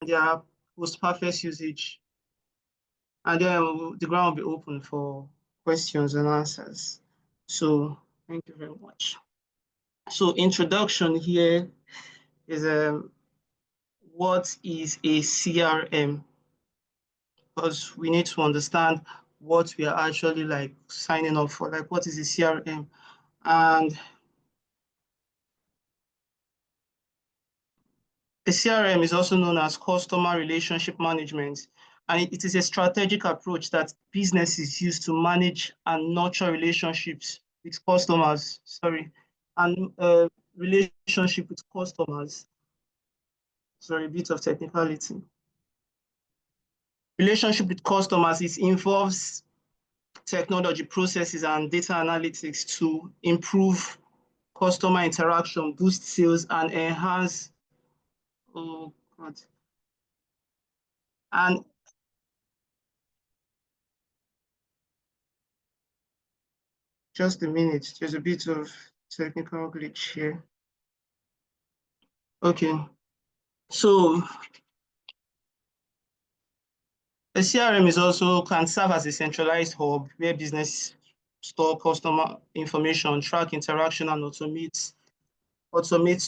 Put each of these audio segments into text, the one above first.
their post-perfect usage. And then the ground will be open for questions and answers. So thank you very much. So introduction here is what is a CRM? Because we need to understand what we are actually like signing up for, like what is a CRM? And a CRM is also known as customer relationship management, and it is a strategic approach that businesses use to manage and nurture relationships with customers, and relationship with customers. Sorry, a bit of technicality. Relationship with customers, it involves technology, processes, and data analytics to improve customer interaction, boost sales, and enhance, oh God, and just a minute, there's a bit of technical glitch here. Okay, so a CRM is also can serve as a centralized hub where business store customer information, track interaction, and automate,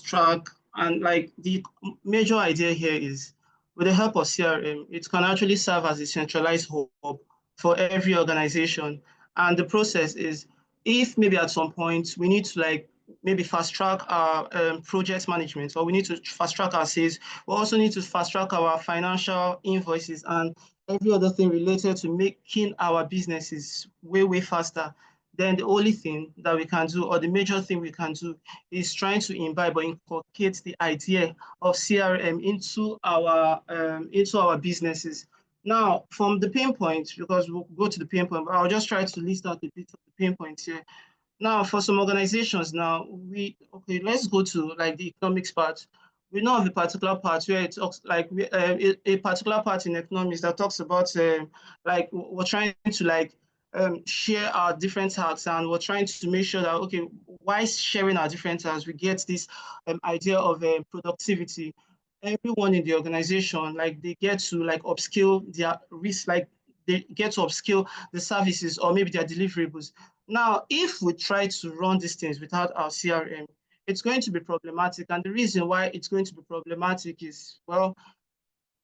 track. And like the major idea here is with the help of CRM, it can actually serve as a centralized hub for every organization. And the process is if maybe at some point we need to like maybe fast track our project management, or we need to fast track our sales, we also need to fast track our financial invoices and every other thing related to making our businesses way faster. Then the only thing that we can do, or the major thing we can do, is trying to imbibe or inculcate the idea of CRM into our businesses. Now, from the pain points, because we'll go to the pain point, but I'll just try to list out a bit of the pain points here. Now, for some organizations, let's go to like the economics part. We know of a particular part where it talks like a particular part in economics that talks about like we're trying to like share our different tasks, and we're trying to make sure that, okay, while sharing our different tasks, we get this idea of productivity. Everyone in the organization, like they get to like upskill their risk, like they get to upskill the services or maybe their deliverables. Now, if we try to run these things without our CRM, it's going to be problematic. And the reason why it's going to be problematic is, well,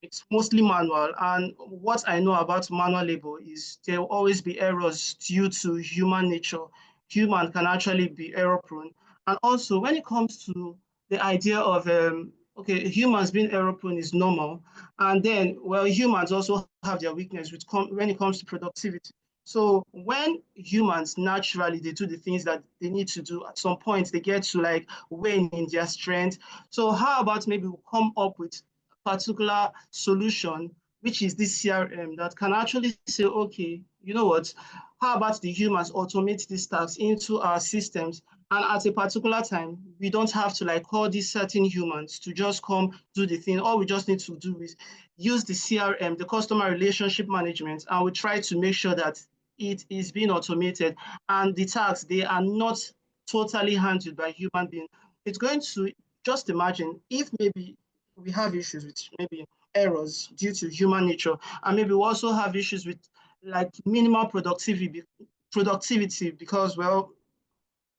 it's mostly manual. And what I know about manual labor is there will always be errors due to human nature. Human can actually be error prone. And also when it comes to the idea of, okay, humans being error prone is normal. And then, well, humans also have their weakness when it comes to productivity. So when humans naturally, they do the things that they need to do, at some point they get to like wane in their strength. So how about maybe we come up with particular solution, which is this CRM that can actually say, okay, you know what, how about the humans automate these tasks into our systems, and at a particular time, we don't have to like call these certain humans to just come do the thing. All we just need to do is use the CRM, the customer relationship management, and we try to make sure that it is being automated and the tasks, they are not totally handled by human beings. It's going to, just imagine if maybe we have issues with maybe errors due to human nature, and maybe we also have issues with like minimal productivity because, well,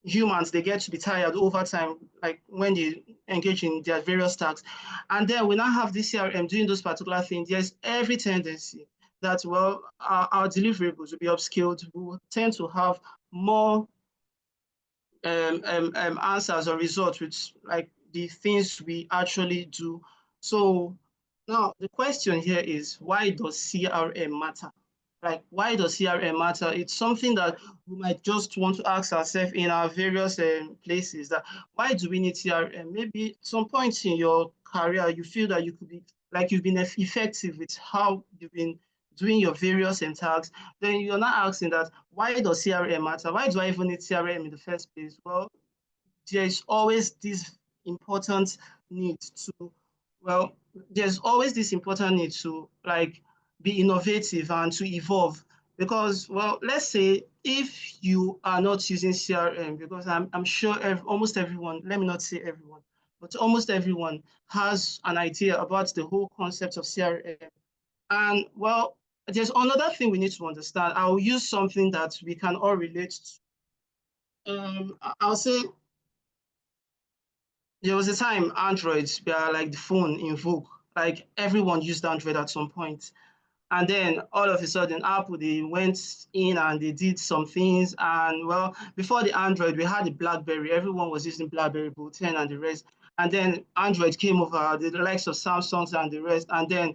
humans, they get to be tired over time, like when they engage in their various tasks. And then we now have this CRM doing those particular things. There's every tendency that, well, our deliverables will be upskilled. We will tend to have more answers or results with like the things we actually do. So now the question here is, why does CRM matter? Like, why does CRM matter? It's something that we might just want to ask ourselves in our various places, that why do we need CRM? Maybe some points in your career, you feel that you could be like you've been effective with how you've been doing your various tasks. Then you're not asking that, why does CRM matter? Why do I even need CRM in the first place? Well, there is always this important need to, well, there's always this important need to like be innovative and to evolve. Because, well, let's say if you are not using CRM, because I'm sure almost everyone, let me not say everyone, but almost everyone has an idea about the whole concept of CRM. And well, there's another thing we need to understand. I'll use something that we can all relate to. I'll say there was a time Androids were like the phone in vogue. Like everyone used Android at some point. And then all of a sudden, Apple, they went in and they did some things. And well, before the Android, we had the BlackBerry. Everyone was using BlackBerry, Boot 10 and the rest. And then Android came over, the likes of Samsungs and the rest. And then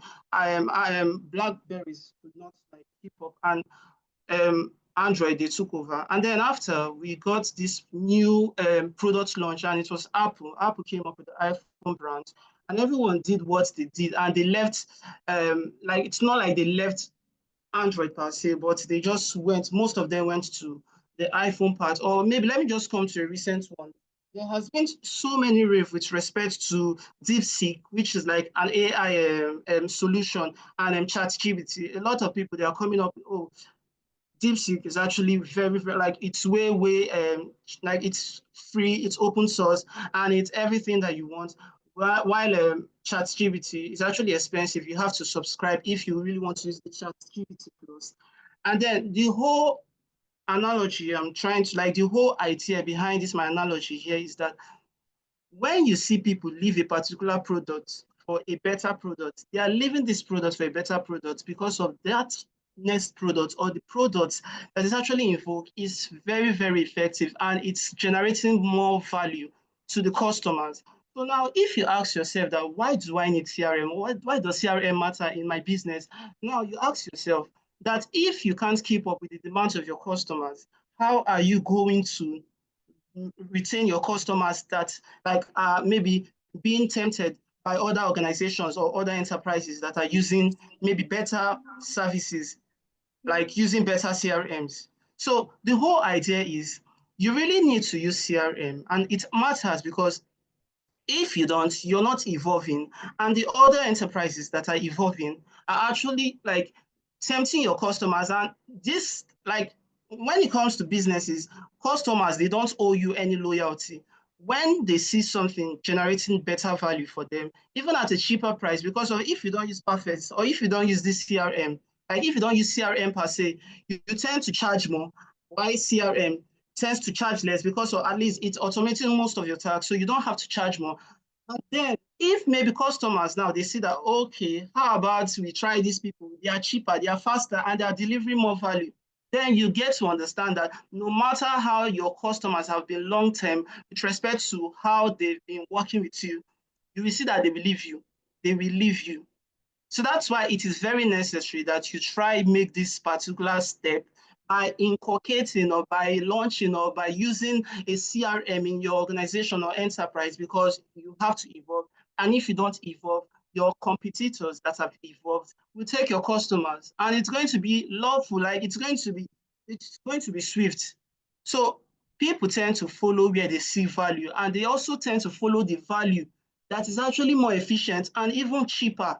BlackBerries could not like keep up. And Android, they took over. And then after, we got this new product launch, and it was Apple. Apple came up with the iPhone brand, and everyone did what they did, and they left, like, it's not like they left Android per se, but they just went, most of them went to the iPhone part. Or maybe let me just come to a recent one. There has been so many rave with respect to DeepSeek, which is like an AI solution, and ChatGPT. A lot of people, they are coming up, oh, DeepSeek is actually very, very, like, it's way, like, it's free, it's open source, and it's everything that you want. While ChatGPT is actually expensive, you have to subscribe if you really want to use the ChatGPT Plus. And then the whole analogy I'm trying to, like, the whole idea behind this, my analogy here is that when you see people leave a particular product for a better product, they are leaving this product for a better product because of that next product, or the product that is actually in vogue is very, very effective, and it's generating more value to the customers. So now, if you ask yourself that, why do I need CRM? Why does CRM matter in my business? Now you ask yourself that if you can't keep up with the demands of your customers, how are you going to retain your customers that, like, maybe being tempted by other organizations or other enterprises that are using maybe better services, like using better CRMs? So the whole idea is you really need to use CRM, and it matters because if you don't, you're not evolving. And the other enterprises that are evolving are actually like tempting your customers. And this, like, when it comes to businesses, customers, they don't owe you any loyalty. When they see something generating better value for them, even at a cheaper price, because of, if you don't use Perfect, or if you don't use this CRM, like if you don't use CRM per se, you tend to charge more. Why CRM tends to charge less? Because, or at least it's automating most of your tasks, so you don't have to charge more. And then if maybe customers now, they see that, okay, how about we try these people? They are cheaper, they are faster, and they are delivering more value. Then you get to understand that no matter how your customers have been long-term with respect to how they've been working with you, you will see that they believe you. They will leave you. So that's why it is very necessary that you try make this particular step by inculcating, or by launching, or by using a CRM in your organization or enterprise, because you have to evolve. And if you don't evolve, your competitors that have evolved will take your customers, and it's going to be lawful, like it's going to be swift. So people tend to follow where they see value, and they also tend to follow the value that is actually more efficient and even cheaper.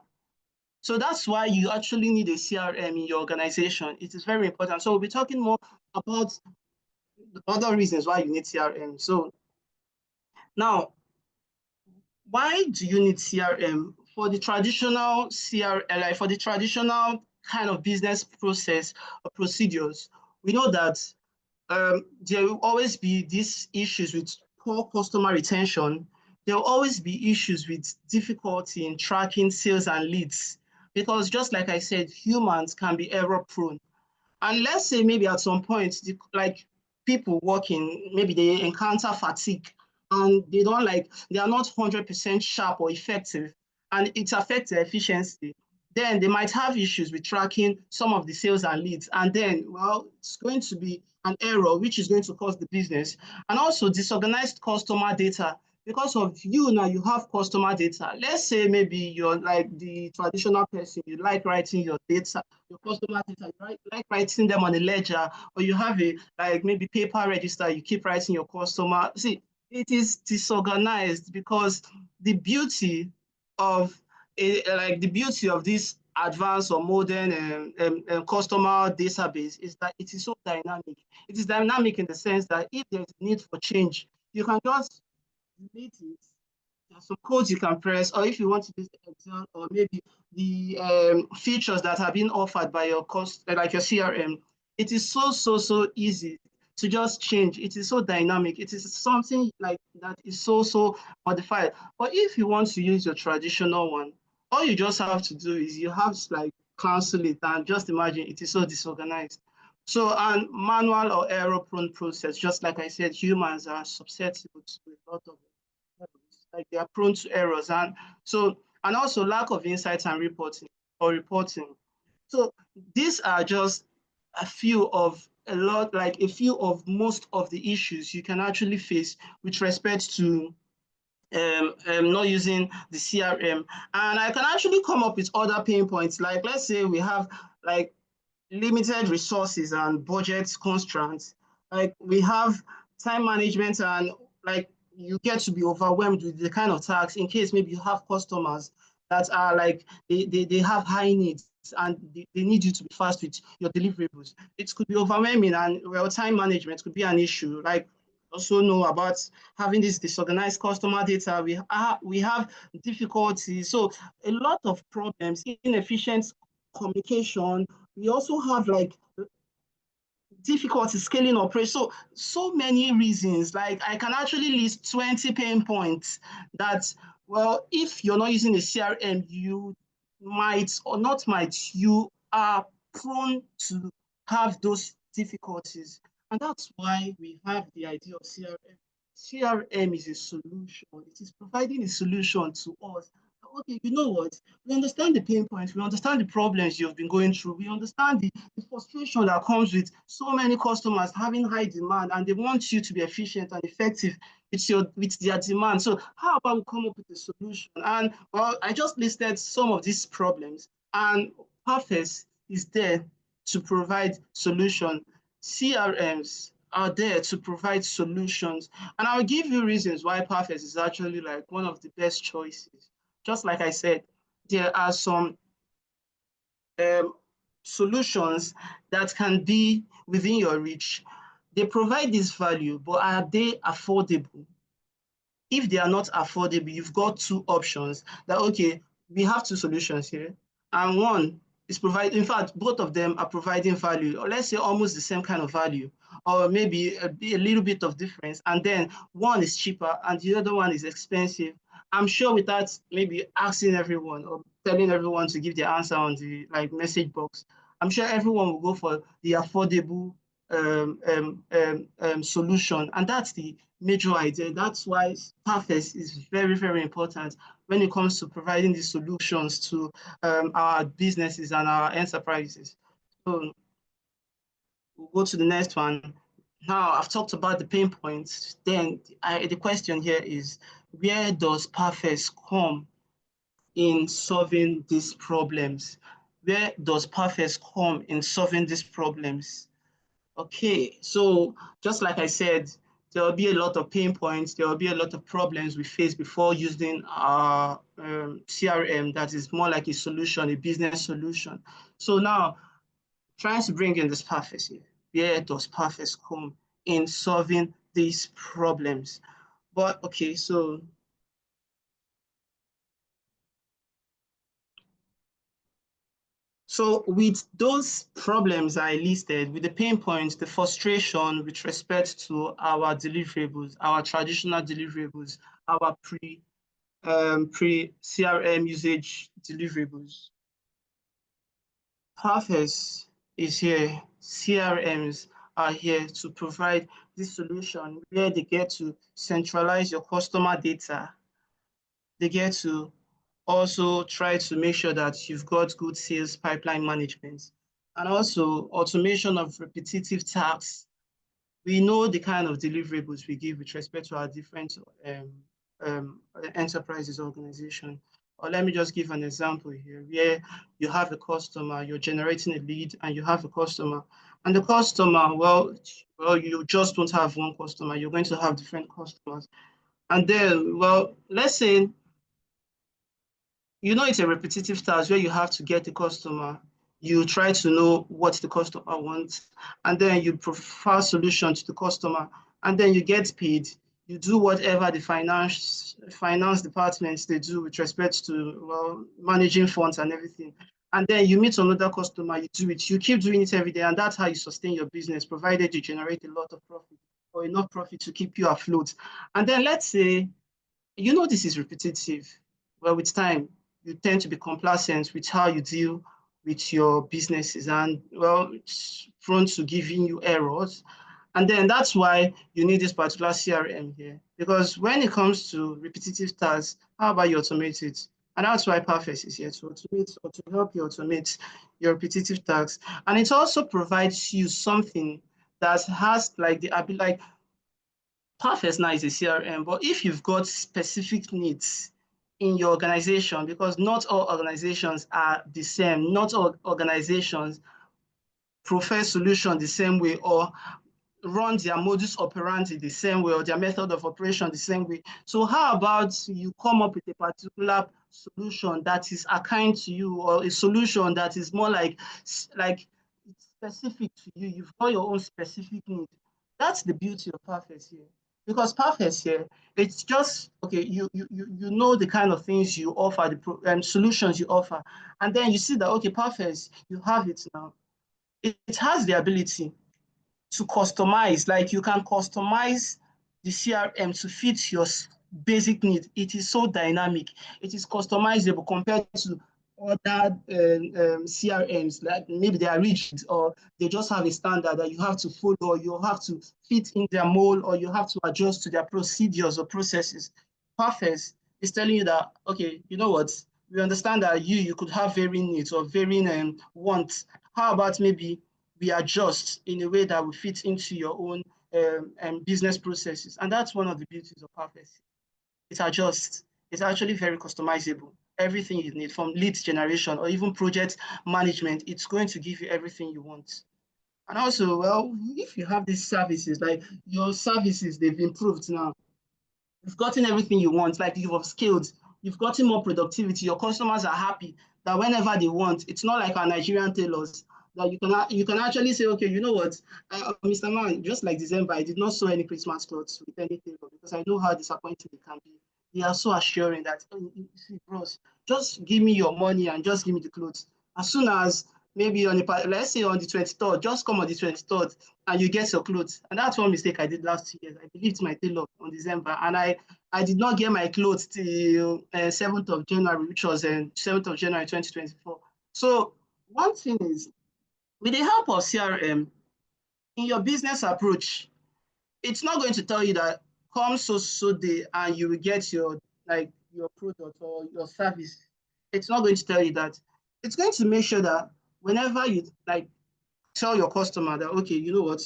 So that's why you actually need a CRM in your organization. It is very important. So we'll be talking more about the other reasons why you need CRM. So now, why do you need CRM? For the traditional CRM, like for the traditional kind of business process or procedures, we know that there will always be these issues with poor customer retention. There will always be issues with difficulty in tracking sales and leads, because just like I said, humans can be error prone. And let's say maybe at some point, like people working, maybe they encounter fatigue, and they are not 100% sharp or effective, and it affects their efficiency. Then they might have issues with tracking some of the sales and leads. And then, well, it's going to be an error, which is going to cause the business. And also disorganized customer data. Because of you now, you have customer data. Let's say maybe you're like the traditional person, you like writing your data, your customer data, you like writing them on a ledger, or you have a, like, maybe paper register, you keep writing your customer. See, it is disorganized, because the beauty of the beauty of this advanced or modern customer database is that it is so dynamic. It is dynamic in the sense that if there's need for change, you can just delete it, some codes you can press, or if you want to use the Excel, or maybe the features that are being offered by your like your CRM, it is so easy to just change. It is so dynamic. It is something like that is so modified. But if you want to use your traditional one, all you just have to do is you have to like cancel it, and just imagine it is so disorganized. So, and manual or error-prone process, just like I said, humans are susceptible to a lot of errors. Like they are prone to errors, and so, and also lack of insights and reporting. So these are just a few of a few of most of the issues you can actually face with respect to not using the CRM. And I can actually come up with other pain points. Like let's say we have like limited resources and budget constraints. Like we have time management, and like you get to be overwhelmed with the kind of tasks in case maybe you have customers that are like they have high needs, and they need you to be fast with your deliverables. It could be overwhelming, and well, time management could be an issue. Like also know about having this disorganized customer data. We have difficulties. So a lot of problems, inefficient communication. We also have like difficulty scaling operation. So many reasons. Like I can actually list 20 pain points that, well, if you're not using a CRM, you might or not might, you are prone to have those difficulties. And that's why we have the idea of CRM. CRM is a solution. It is providing a solution to us. Okay, you know what? We understand the pain points. We understand the problems you've been going through. We understand the frustration that comes with so many customers having high demand, and they want you to be efficient and effective with their demand. So how about we come up with a solution? And well, I just listed some of these problems, and Perfect is there to provide solution. CRMs are there to provide solutions, and I'll give you reasons why Perfect is actually like one of the best choices. Just like I said, there are some um, solutions that can be within your reach. They provide this value, but are they affordable? If they are not affordable, you've got two options that, okay, we have two solutions here, and one is providing, in fact, both of them are providing value, or let's say almost the same kind of value, or maybe a little bit of difference, and then one is cheaper and the other one is expensive. I'm sure without maybe asking everyone or telling everyone to give their answer on the like message box, I'm sure everyone will go for the affordable solution, and that's the major idea. That's why Perfect is very important when it comes to providing the solutions to our businesses and our enterprises. So we'll go to the next one. Now I've talked about the pain points. Then the question here is, where does Perfect come in solving these problems? Where does Perfect come in solving these problems? Okay, so just like I said, there will be a lot of pain points, there will be a lot of problems we face before using our CRM that is more like a solution, a business solution. So now, trying to bring in this Perfect here. Where does Perfect come in solving these problems? But okay, so with those problems I listed, with the pain points, the frustration with respect to our deliverables, our traditional deliverables, our pre-CRM usage deliverables, Perfect is here. CRMs are here to provide this solution where they get to centralize your customer data. They get to also try to make sure that you've got good sales pipeline management, and also automation of repetitive tasks. We know the kind of deliverables we give with respect to our different enterprises organization. Or let me just give an example here where you have a customer, you're generating a lead and you have a customer, and the customer, well, you just don't have one customer, you're going to have different customers. And then, well, let's say you know it's a repetitive task where you have to get the customer, you try to know what the customer wants, and then you provide solution to the customer, and then you get paid. you do whatever the finance departments they do with respect to, well, managing funds and everything. And then you meet another customer, you do it, you keep doing it every day, and that's how you sustain your business, provided you generate a lot of profit or enough profit to keep you afloat. And then let's say, this is repetitive. Well, with time, you tend to be complacent with how you deal with your businesses, and, well, it's prone to giving you errors. And then that's why you need this particular CRM here. Because when it comes to repetitive tasks, how about you automate it? And that's why Perfect is here to automate or to help you automate your repetitive tasks. And it also provides you something that has like the ability, like Perfect now is a CRM, but if you've got specific needs in your organization, because not all organizations are the same, not all organizations prefer solution the same way, or run their modus operandi the same way, or their method of operation the same way. So how about you come up with a particular solution that is akin to you, or a solution that is more like it's specific to you. You've got your own specific need. That's the beauty of Perfect here. Because Perfect here, it's just, okay, you know the kind of things you offer, the solutions you offer. And then you see that, okay, Perfect, you have it now. It has the ability to customize, like you can customize the CRM to fit your basic need. It is so dynamic. It is customizable compared to other CRMs, like maybe they are rigid, or they just have a standard that you have to follow, or you have to fit in their mold, or you have to adjust to their procedures or processes. Perfect is telling you that, okay, you know what, we understand that you could have varying needs or varying wants. How about maybe we adjust in a way that will fit into your own business processes? And that's one of the beauties of Perfect. It adjusts. It's actually very customizable. Everything you need, from lead generation or even project management, it's going to give you everything you want. And also, well, if you have these services, like your services, they've improved now. You've gotten everything you want, like you've upskilled, you've gotten more productivity, your customers are happy that whenever they want, it's not like our Nigerian tailors that you can actually say, okay, you know what, Mr. Man, just like December, I did not sew any Christmas clothes with any tailor because I know how disappointing it can be. They are so assuring that, oh, see, bros, just give me your money and just give me the clothes. As soon as maybe let's say on the 23rd, just come on the 23rd and you get your clothes. And that's one mistake I did last year. I believed my tailor on December, and I did not get my clothes till 7th of January, which was 7th of January 2024. So one thing is, with the help of CRM, in your business approach, it's not going to tell you that come so day and you will get your product or your service. It's not going to tell you that. It's going to make sure that whenever you tell your customer that, okay, you know what,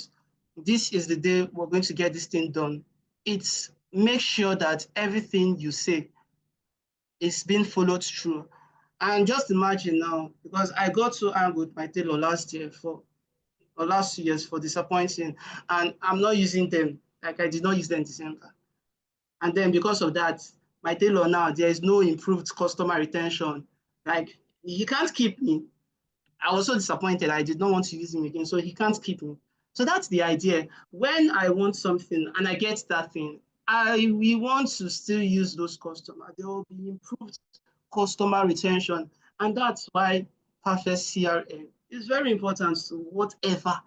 this is the day we're going to get this thing done. It's make sure that everything you say is being followed through. And just imagine now, because I got so angry with my tailor last year or last 2 years for disappointing, and I'm not using them. Like I did not use them in December. And then because of that, my tailor now, there is no improved customer retention. Like he can't keep me. I was so disappointed. I did not want to use him again, so he can't keep me. So that's the idea. When I want something and I get that thing, we want to still use those customers. There will be improved customer retention, and that's why Perfect CRM is very important to whatever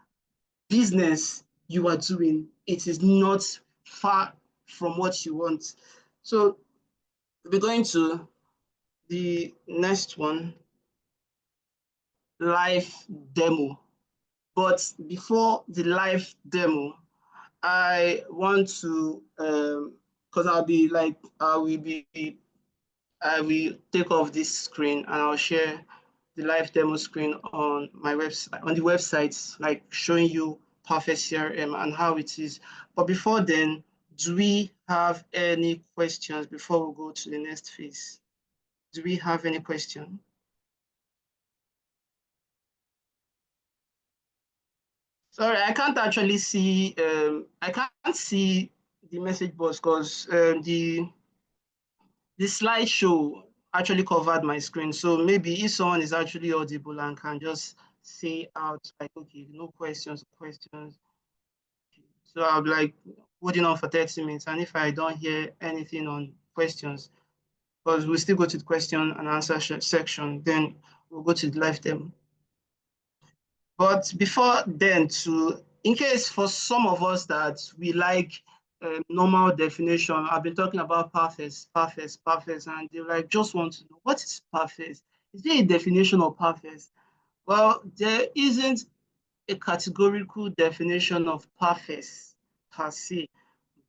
business you are doing. It is not far from what you want. So we're going to the next one, live demo. But before the live demo, I want to, because I will take off this screen and I'll share the live demo screen on my website, on the website, like showing you Perfect CRM and how it is. But before then, do we have any questions before we go to the next phase? Do we have any question? Sorry, I can't actually see. I can't see the message box because the slideshow actually covered my screen. So maybe if someone is actually audible and can just say out like, okay, no questions, questions. So I'll be like, holding on for 30 minutes. And if I don't hear anything on questions, because we'll still go to the question and answer section, then we'll go to the live demo. But before then, in case for some of us that we like normal definition, I've been talking about perfect, and they like just want to know what is perfect. Is there a definition of perfect? Well, there isn't a categorical definition of perfect per se,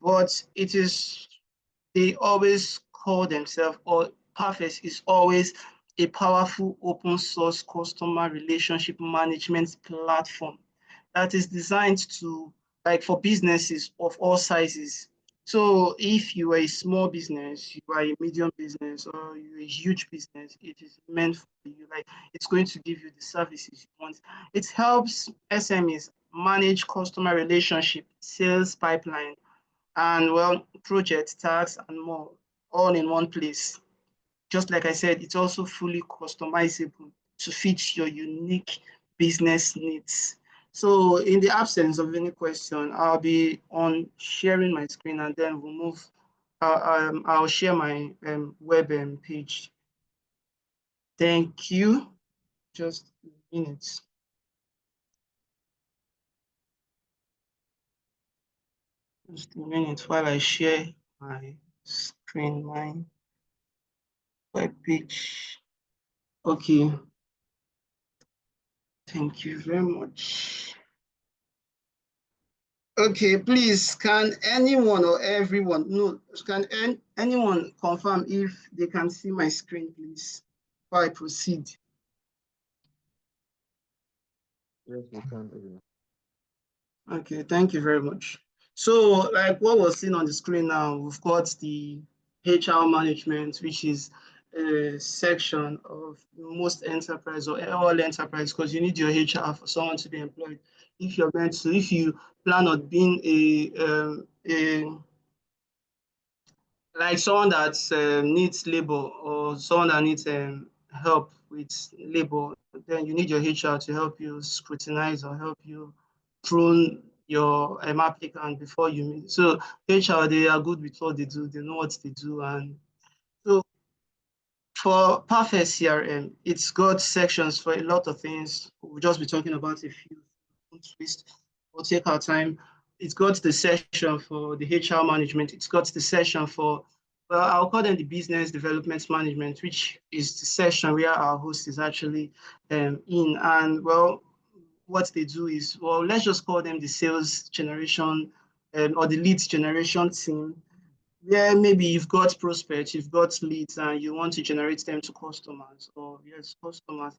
but it is, they always call themselves, or Perfect is always a powerful open source customer relationship management platform that is designed to, like, for businesses of all sizes. So if you are a small business, you are a medium business, or you're a huge business, it is meant for you. Like, it's going to give you the services you want. It helps SMEs manage customer relationship, sales pipeline, and, well, project tasks and more, all in one place. Just like I said, it's also fully customizable to fit your unique business needs. So in the absence of any question, I'll be on sharing my screen, and then we'll move. I'll share my web page. Thank you. Just a minute. Just a minute while I share my screen, my web page. Okay. Thank you very much. Okay, please, can anyone or everyone, no, can anyone confirm if they can see my screen, please, before I proceed? Yes, we can. Okay, thank you very much. So, like what was seen on the screen now, we've got the HR management, which is a section of most enterprise or all enterprise, because you need your HR for someone to be employed. If you're meant to, if you plan on being like someone that needs labor, or someone that needs help with labor, then you need your HR to help you scrutinize or help you prune your applicant before you meet. So HR, they are good with what they do. They know what they do. And so for Perfect CRM, it's got sections for a lot of things. We'll just be talking about a few. We'll take our time. It's got the section for the HR management. It's got the section for, well, I'll call them the business development management, which is the section where our host is actually in. And, well, what they do is, well, let's just call them the sales generation or the leads generation team, where maybe you've got prospects, you've got leads, and you want to generate them to customers, or yes, customers.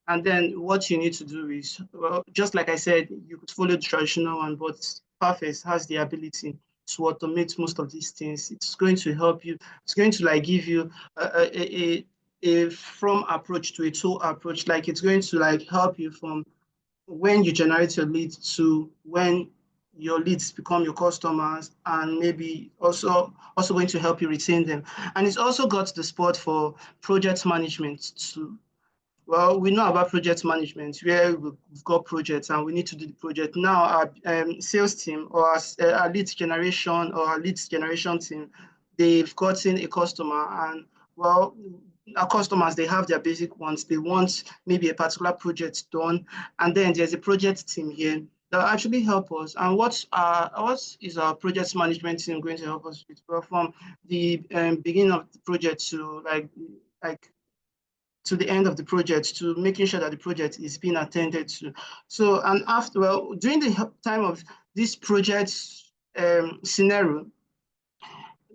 And then what you need to do is, well, just like I said, you could follow the traditional one, but Perfect has the ability to automate most of these things. It's going to help you. It's going to, like, give you a from approach to a to approach. Like, it's going to, like, help you from when you generate your leads to when your leads become your customers, and maybe also going to help you retain them. And it's also got the support for project management too. Well, we know about project management, where we've got projects and we need to do the project. Now, our sales team, or our lead generation team, they've gotten a customer, and, well, our customers, they have their basic wants. They want maybe a particular project done, and then there's a project team here that actually help us. And what is our project management team going to help us with? Well, from the beginning of the project to like to the end of the project, to making sure that the project is being attended to. So, and after, well, during the time of this project scenario,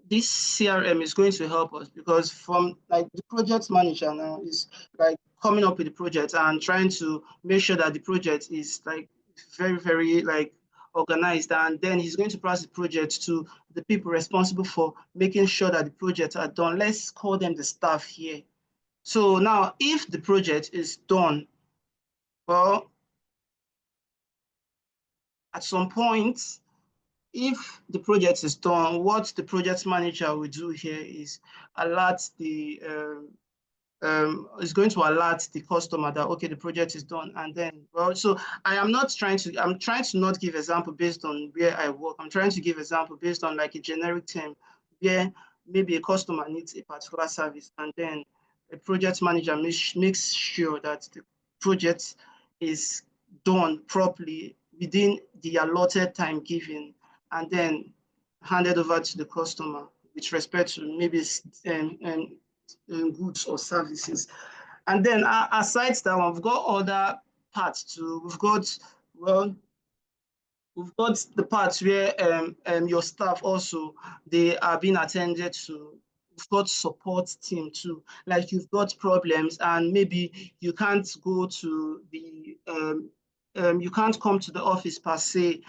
this CRM is going to help us, because from, like, the project manager now is, like, coming up with the project and trying to make sure that the project is, like, very, very, like, organized, and then he's going to pass the project to the people responsible for making sure that the projects are done. Let's call them the staff here. So now, if the project is done, well, at some point, if the project is done, what the project manager will do here is alert the is going to alert the customer that, okay, the project is done. And then, well, so I'm trying to not give example based on where I work. I'm trying to give example based on like a generic term where maybe a customer needs a particular service, and then a project manager makes sure that the project is done properly within the allotted time given, and then handed over to the customer with respect to maybe goods or services. And then aside that one, we've got other parts too. Well, we've got the parts where your staff also, they are being attended to. We've got support team too. Like you've got problems and maybe you can't go to the you can't come to the office per se.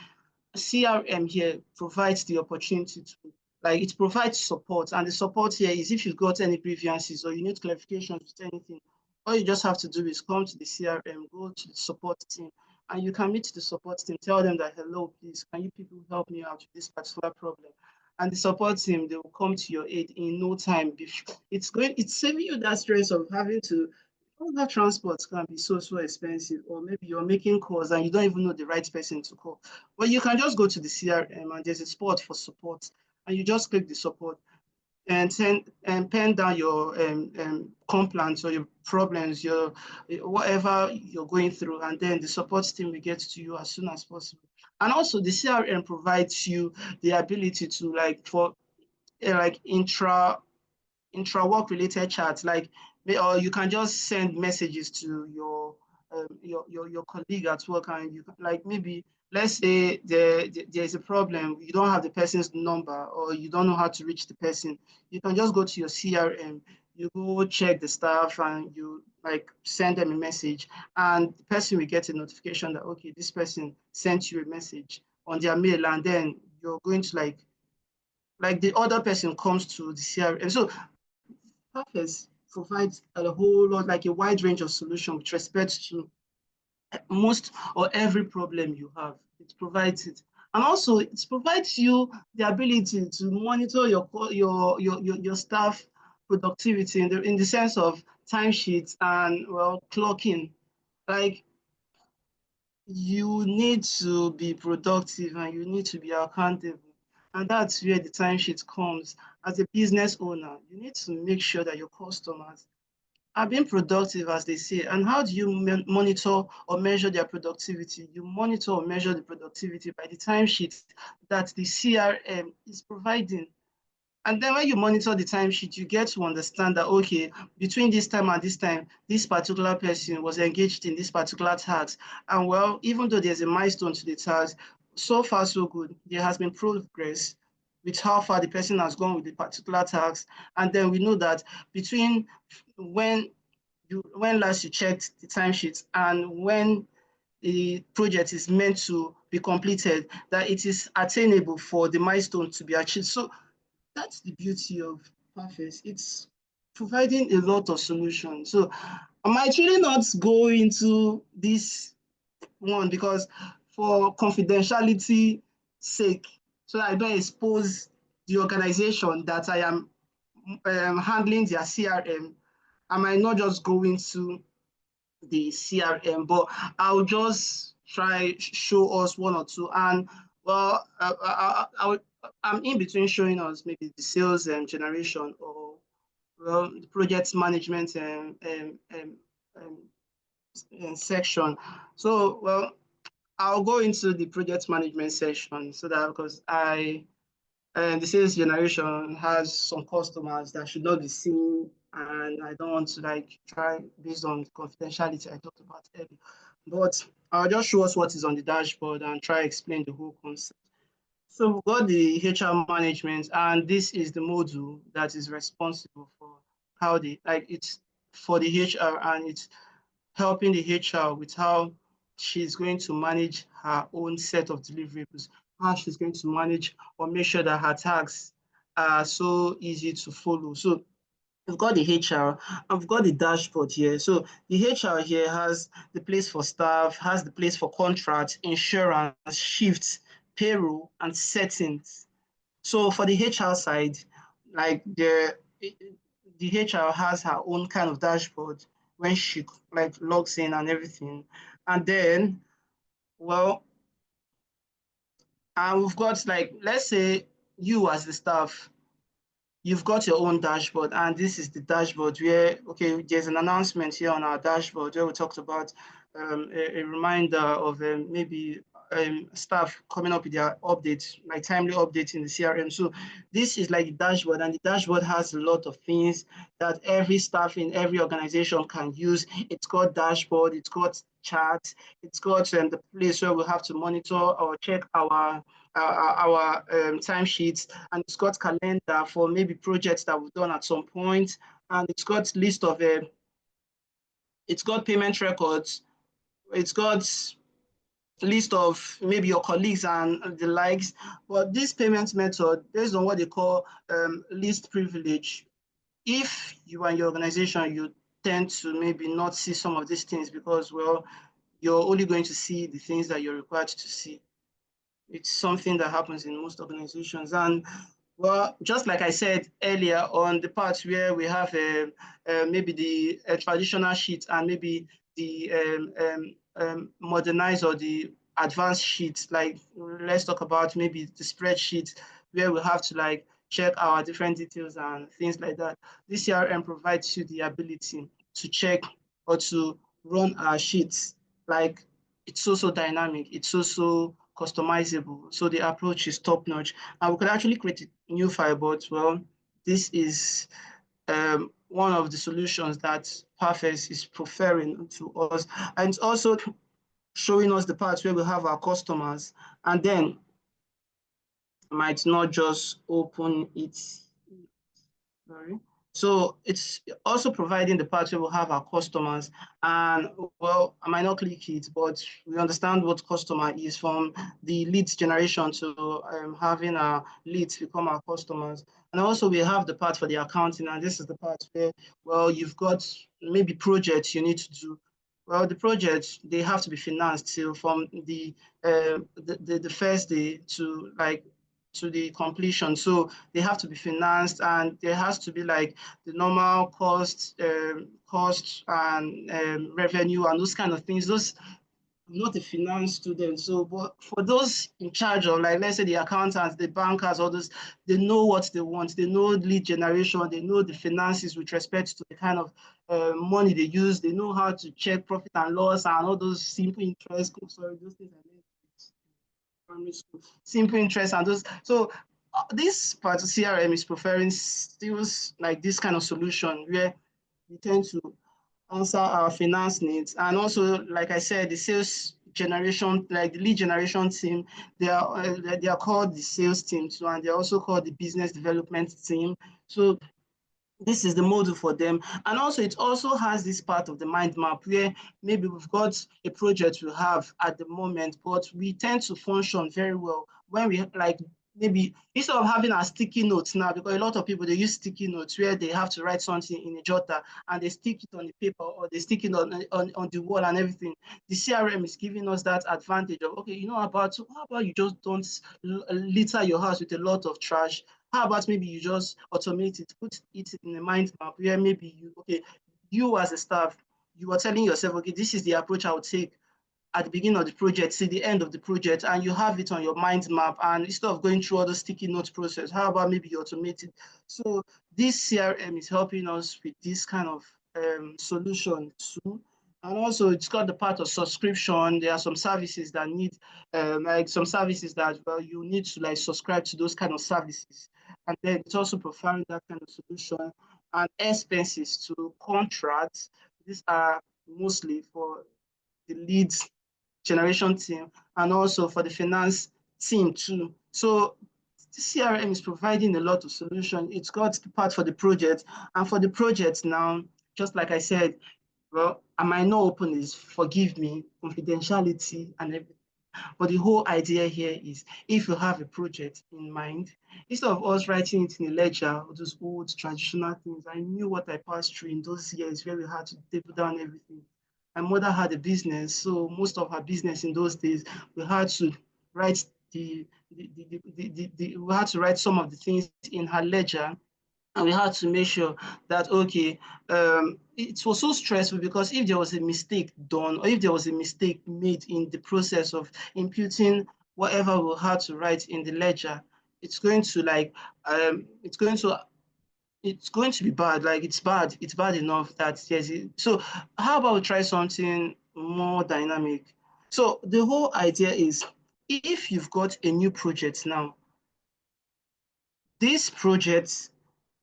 CRM here provides the opportunity to, like, it provides support, and the support here is if you've got any grievances or you need clarifications with anything, all you just have to do is come to the CRM, go to the support team, and you can meet the support team, tell them that, hello, please, can you people help me out with this particular problem? And the support team, they will come to your aid in no time. It's saving you that stress of having to, all that transport can be so expensive, or maybe you're making calls and you don't even know the right person to call. Well, you can just go to the CRM and there's a spot for support, and you just click the support and send and pen down your complaints or your problems, your whatever you're going through, and then the support team will get to you as soon as possible. And also, the CRM provides you the ability to, like, for like intra-work related chats, like, or you can just send messages to your colleague at work, and you like, maybe let's say there's a problem, you don't have the person's number or you don't know how to reach the person, you can just go to your CRM, you go check the staff and you like send them a message, and the person will get a notification that, okay, this person sent you a message on their mail, and then you're going to like the other person comes to the CRM. So Pathers provides a whole lot, like a wide range of solutions with respect to most or every problem you have. It provides it. And also it provides you the ability to monitor your staff productivity in the sense of timesheets and, well, clocking. Like, you need to be productive and you need to be accountable. And that's where the timesheet comes. As a business owner, you need to make sure that your customers are being productive, as they say. And how do you monitor or measure their productivity? You monitor or measure the productivity by the timesheet that the CRM is providing. And then when you monitor the timesheet, you get to understand that, okay, between this time and this time, this particular person was engaged in this particular task. And, well, even though there's a milestone to the task, so far so good. There has been progress with how far the person has gone with the particular task. And then we know that between when last you checked the timesheet and when the project is meant to be completed, that it is attainable for the milestone to be achieved. So that's the beauty of Perfect. It's providing a lot of solutions. So I might really not go into this one because for confidentiality sake, so I don't expose the organization that I am handling their CRM. I might not just go into the CRM, but I'll just try show us one or two. And, well, I'm in between showing us maybe the sales and generation, or, well, the project management section. So, well, I'll go into the project management section, so that, because the sales generation has some customers that should not be seen, and I don't want to like try based on confidentiality I talked about earlier. But I'll just show us what is on the dashboard and try explain the whole concept. So we've got the HR management, and this is the module that is responsible for how it's for the HR, and it's helping the HR with how she's going to manage her own set of deliverables, how she's going to manage or make sure that her tasks are so easy to follow. So we've got the HR, and we've got the dashboard here. So the HR here has the place for staff, has the place for contracts, insurance, shifts, payroll, and settings. So for the HR side, like the HR has her own kind of dashboard when she like logs in and everything. And then, well, and we've got like, let's say you as the staff, you've got your own dashboard, and this is the dashboard where, okay, there's an announcement here on our dashboard where we talked about a reminder of maybe staff coming up with their updates, like timely updates in the CRM. So this is like the dashboard, and the dashboard has a lot of things that every staff in every organization can use. It's got dashboard, it's got charts, it's got the place where we have to monitor or check our timesheets, and it's got calendar for maybe projects that we've done at some point, and it's got list of it's got payment records, it's got list of maybe your colleagues and the likes. But this payment method, based on what they call least privilege, if you are in your organization, you tend to maybe not see some of these things because, well, you're only going to see the things that you're required to see. It's something that happens in most organizations. And well, just like I said earlier, on the part where we have maybe the traditional sheet and maybe the modernized or the advanced sheet, like let's talk about maybe the spreadsheet where we have to like check our different details and things like that. This CRM provides you the ability to check or to run our sheets. Like it's so dynamic, it's so customizable. So the approach is top notch. And we could actually create a new file, but well, this is one of the solutions that Perfect is preferring to us. And it's also showing us the parts where we have our customers, and then might not just open it. Sorry. So it's also providing the part where we have our customers, and well, I might not click it, but we understand what customer is, from the leads generation to having our leads become our customers. And also we have the part for the accounting, and this is the part where, well, you've got maybe projects you need to do. Well, the projects, they have to be financed till from the first day to like to the completion. So they have to be financed, and there has to be like the normal cost and revenue and those kind of things. Those, I'm not a finance student, so but for those in charge of, like, let's say the accountants, the bankers, all those, they know what they want. They know lead generation. They know the finances with respect to the kind of money they use. They know how to check profit and loss and all those simple interest. Sorry, those things I learned primary school, simple interest and those. So this part of CRM is preferring still like this kind of solution where we tend to answer our finance needs. And also, like I said, the sales generation, like the lead generation team, they are called the sales team too, and they're also called the business development team. So this is the model for them. And also it also has this part of the mind map where maybe we've got a project we have at the moment, but we tend to function very well when we like maybe instead of having our sticky notes now, because a lot of people, they use sticky notes where they have to write something in a jotter and they stick it on the paper or they stick it on the wall and everything. The CRM is giving us that advantage of, okay, you know, about how about you just don't litter your house with a lot of trash. How about maybe you just automate it, put it in a mind map where maybe you, okay, you as a staff, you are telling yourself, okay, this is the approach I would take at the beginning of the project, see the end of the project, and you have it on your mind map. And instead of going through all the sticky notes process, how about maybe you automate it? So this CRM is helping us with this kind of solution too. And also it's got the part of subscription. There are some services that need, like some services that, well, you need to like subscribe to those kind of services. And then it's also providing that kind of solution. And expenses to contracts. These are mostly for the leads generation team and also for the finance team too. So the CRM is providing a lot of solution. It's got the part for the project, and for the project now, just like I said, well, I might not open this, forgive me, confidentiality and everything. But the whole idea here is, if you have a project in mind, instead of us writing it in a ledger, those old traditional things, I knew what I passed through in those years where we had to table down everything. My mother had a business, so most of her business in those days, we had to write we had to write some of the things in her ledger And we had to make sure that, okay, it was so stressful because if there was a mistake done or if there was a mistake made in the process of imputing whatever we had to write in the ledger, it's going to like, it's going to be bad. Like it's bad enough that yes. So how about we try something more dynamic? So the whole idea is, if you've got a new project now, this project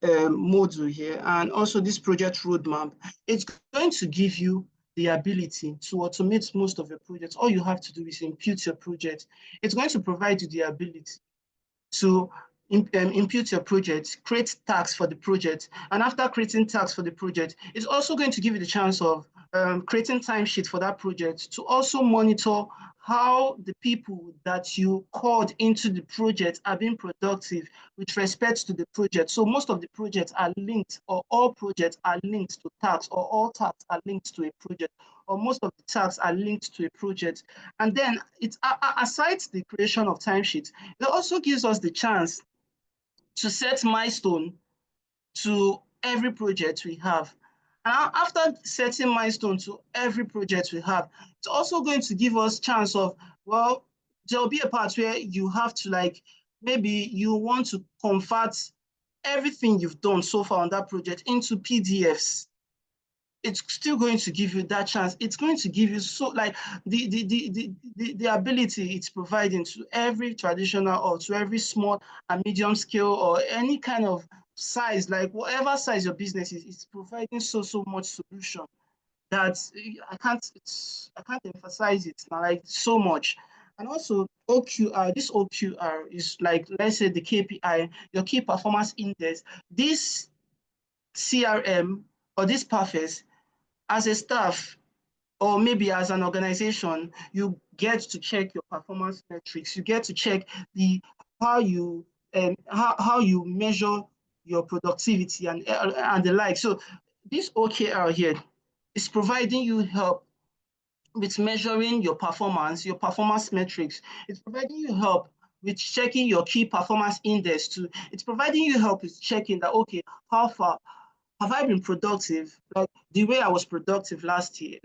module here and also this project roadmap, it's going to give you the ability to automate most of your projects. All you have to do is impute your project. It's going to provide you the ability to impute your project, create tasks for the project, and after creating tasks for the project, it's also going to give you the chance of creating timesheet for that project to also monitor how the people that you called into the project are being productive with respect to the project. So most of the projects are linked, or all projects are linked to tasks, or all tasks are linked to a project, or most of the tasks are linked to a project. And then it's aside the creation of timesheets, it also gives us the chance to set milestone to every project we have. And after setting milestone to every project we have, it's also going to give us chance of, well, there'll be a part where you have to like, maybe you want to convert everything you've done so far on that project into PDFs. It's still going to give you that chance. It's going to give you so like the ability it's providing to every traditional or to every small and medium scale or any kind of size, like whatever size your business is, it's providing so much solution that I can't emphasize it now, like so much. And also OQR, this OQR is like, let's say the KPI, your key performance index. This CRM or this Perfect, as a staff or maybe as an organization, you get to check your performance metrics. You get to check the how you measure your productivity and the like. So this OKR here is providing you help with measuring your performance metrics. It's providing you help with checking your key performance index too. It's providing you help with checking that, okay, how far have I been productive? Like the way I was productive last year,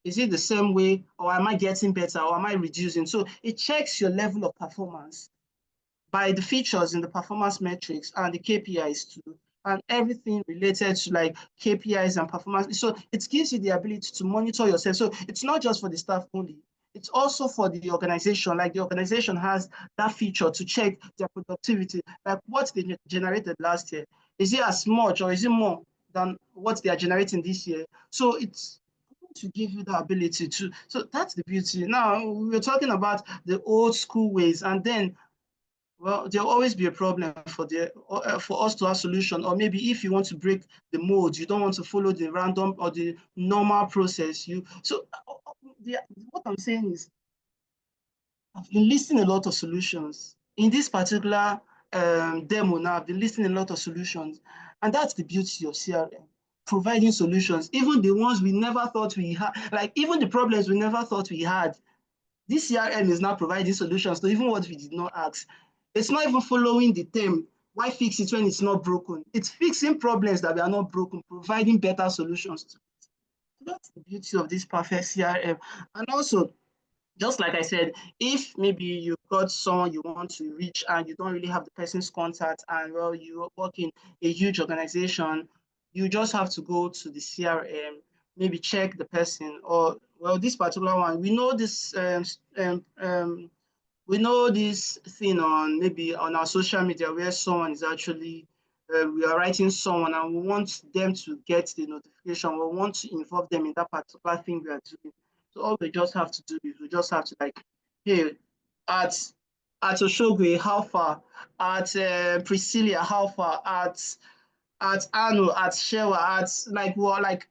is it the same way, or am I getting better, or am I reducing? So it checks your level of performance by the features in the performance metrics and the KPIs too, and everything related to like KPIs and performance. So it gives you the ability to monitor yourself. So it's not just for the staff only. It's also for the organization. Like the organization has that feature to check their productivity, like what they generated last year. Is it as much or is it more than what they are generating this year? So it's to give you the ability to. So that's the beauty. Now we're talking about the old school ways, and then well, there'll always be a problem for us to have solution, or maybe if you want to break the mold, you don't want to follow the random or the normal process. What I'm saying is, I've been listing a lot of solutions in this particular demo. Now I've been listing a lot of solutions, and that's the beauty of CRM, providing solutions, even the ones we never thought we had, like even the problems we never thought we had. This CRM is now providing solutions to even what we did not ask. It's not even following the term, why fix it when it's not broken? It's fixing problems that are not broken, providing better solutions. So that's the beauty of this perfect CRM. And also, just like I said, if maybe you've got someone you want to reach and you don't really have the person's contact, and well, you work in a huge organization, you just have to go to the CRM, maybe check the person, or well, this particular one, we know this thing on maybe on our social media where someone is actually we are writing someone and we want them to get the notification. We want to involve them in that particular thing we are doing. So all we just have to do is we just have to like, hey, at Oshogwe, how far? At Priscilla, how far? At Anu, at Shewa, at like we're like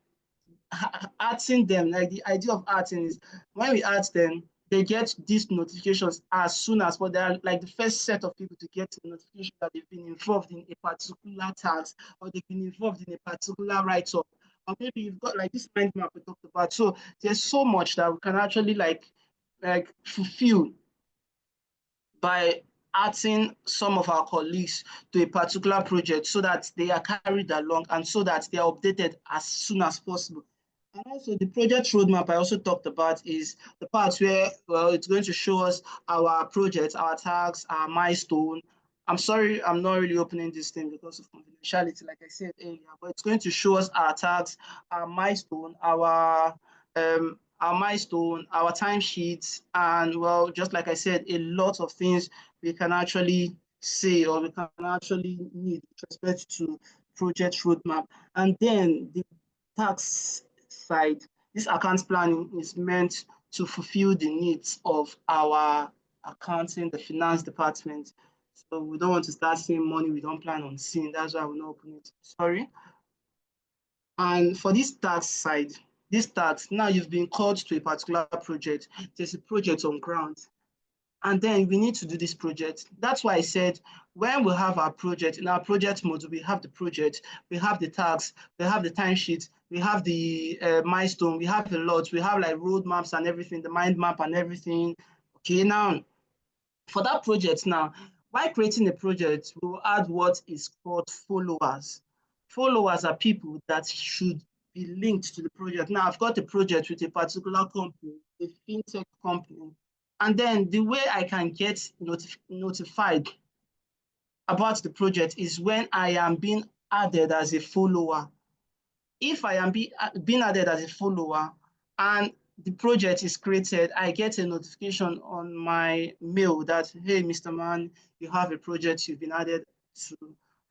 arting them. Like the idea of arting is when we art them, they get these notifications as soon as, but they're like the first set of people to get the notification that they've been involved in a particular task or they've been involved in a particular write-up. Or maybe you've got like this mind map we talked about. So there's so much that we can actually like fulfill by adding some of our colleagues to a particular project so that they are carried along and so that they are updated as soon as possible. And also the project roadmap I also talked about is the part where, well, it's going to show us our projects, our tasks, our milestone. I'm sorry, I'm not really opening this thing because of confidentiality, like I said earlier, but it's going to show us our tasks, our milestone, our milestone, our timesheets, and, well, just like I said, a lot of things we can actually say or we can actually need with respect to project roadmap. And then the tax side, this account planning is meant to fulfill the needs of our accounting, the finance department. So we don't want to start seeing money we don't plan on seeing. That's why I will not open it. Sorry. And for this tax side, this tax, now you've been called to a particular project. There's a project on ground. And then we need to do this project. That's why I said when we have our project, in our project module, we have the project, we have the task, we have the timesheet, we have the milestone, we have a lot, we have like roadmaps and everything, the mind map and everything. Okay, now for that project now, while creating a project, we will add what is called followers. Followers are people that should be linked to the project. Now, I've got a project with a particular company, a fintech company, and then the way I can get notified about the project is when I am being added as a follower. If I am being added as a follower and the project is created, I get a notification on my mail that, hey, Mr. Man, you have a project you've been added to.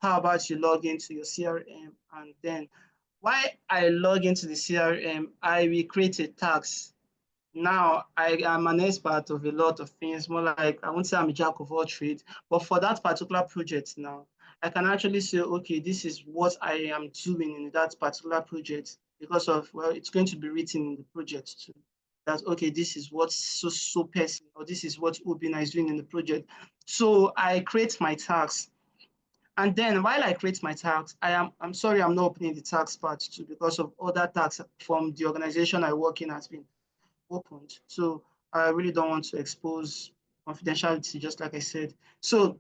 How about you log into your CRM? And then while I log into the CRM, I will create a task. Now I am an expert of a lot of things, more like I won't say I'm a jack of all trades, but for that particular project now, I can actually say, okay, this is what I am doing in that particular project because of, well, it's going to be written in the project too. That, okay, this is what so person, or this is what Obinna is doing in the project. So I create my tags. And then while I create my tags, I'm sorry, I'm not opening the tags part too because of other tags from the organization I work in has been opened. So I really don't want to expose confidentiality, just like I said. So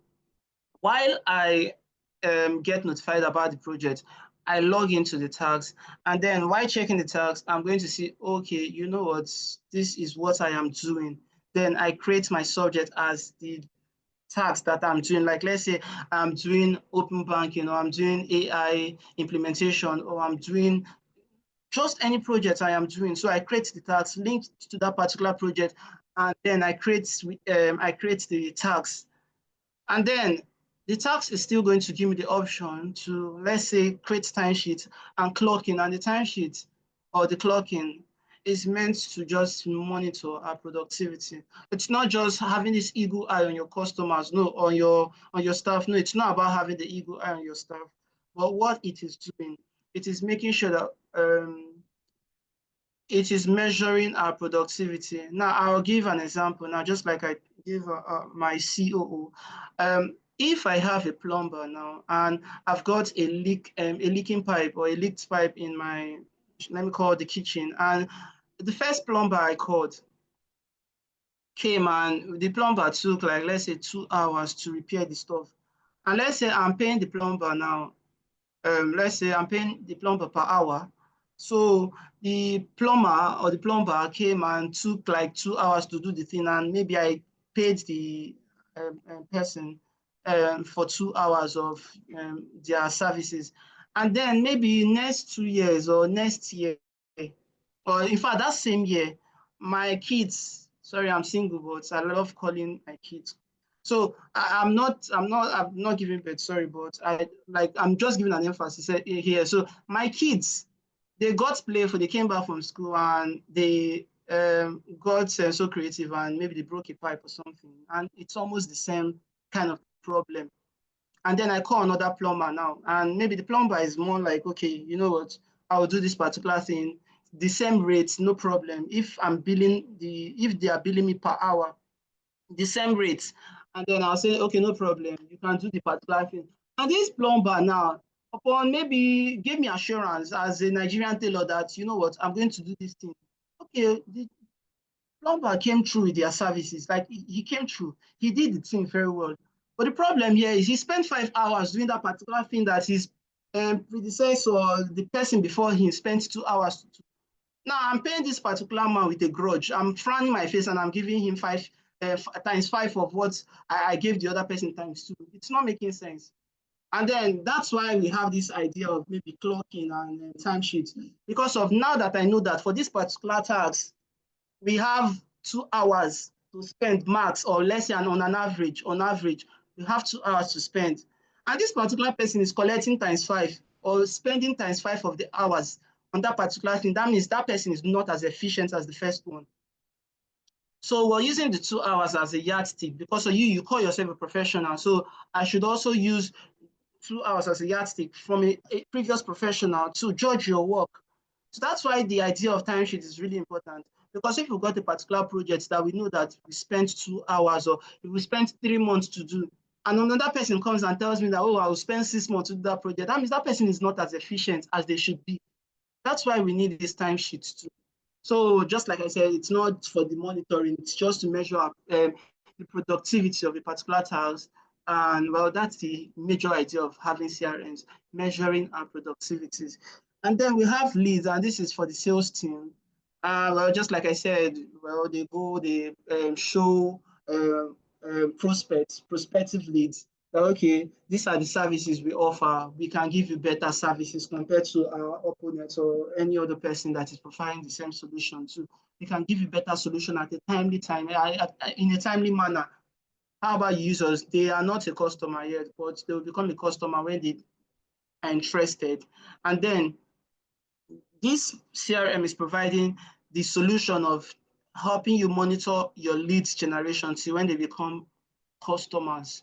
while I get notified about the project, I log into the tags. And then while checking the tags, I'm going to see, okay, you know what, this is what I am doing. Then I create my subject as the tasks that I'm doing. Like, let's say I'm doing open banking, or I'm doing AI implementation, or I'm doing just any project I am doing. So I create the tags linked to that particular project, and then I create the tags. And then the task is still going to give me the option to, let's say, create timesheet and clock in. And the timesheet or the clocking is meant to just monitor our productivity. It's not just having this eagle eye on your customers, no, on your staff. No, it's not about having the eagle eye on your staff. But what it is doing, it is making sure that it is measuring our productivity. Now, I'll give an example now, just like I gave my COO. If I have a plumber now and I've got a leaking pipe or a leaked pipe in my, let me call it the kitchen, and the first plumber I called came and the plumber took like, let's say 2 hours to repair the stuff. And let's say I'm paying the plumber now, let's say I'm paying the plumber per hour. So the plumber came and took like 2 hours to do the thing, and maybe I paid the person for 2 hours of their services. And then maybe next 2 years or next year, or in fact that same year, my kids, sorry, I'm single, but I love calling my kids. So I'm not giving birth, sorry, but I'm just giving an emphasis here. So my kids, they got playful, they came back from school and they got so creative and maybe they broke a pipe or something. And it's almost the same kind of problem. And then I call another plumber now, and maybe the plumber is more like, okay, you know what, I will do this particular thing, the same rate, no problem. If they are billing me per hour, the same rate, and then I'll say, okay, no problem, you can do the particular thing. And this plumber now, upon maybe gave me assurance as a Nigerian tailor that, you know what, I'm going to do this thing. Okay, the plumber came through with their services, like he came through, he did the thing very well. But the problem here is he spent 5 hours doing that particular thing that his predecessor, the person before him, spent 2 hours to do. Now I'm paying this particular man with a grudge. I'm frowning my face and I'm giving him times five of what I gave the other person times two. It's not making sense. And then that's why we have this idea of maybe clocking and timesheets. Because of now that I know that for this particular task, we have 2 hours to spend max, or let's say on average, we have 2 hours to spend. And this particular person is collecting times five or spending times five of the hours on that particular thing. That means that person is not as efficient as the first one. So we're using the 2 hours as a yardstick because of you call yourself a professional. So I should also use 2 hours as a yardstick from a previous professional to judge your work. So that's why the idea of timesheet is really important. Because if we've got a particular project that we know that we spent 2 hours, or if we spent 3 months to do, and another person comes and tells me that, oh, I will spend 6 months to do that project, that means that person is not as efficient as they should be. That's why we need these timesheets too. So just like I said, it's not for the monitoring, it's just to measure the productivity of a particular task. And well, that's the major idea of having CRMs, measuring our productivities. And then we have leads, and this is for the sales team. Well, just like I said, well, they show prospective leads that, okay, these are the services we offer. We can give you better services compared to our opponents or any other person that is providing the same solution to. We can give you better solution at a timely time, in a timely manner. How about users? They are not a customer yet, but they will become a customer when they are interested. And then this CRM is providing the solution of helping you monitor your leads generation till when they become customers.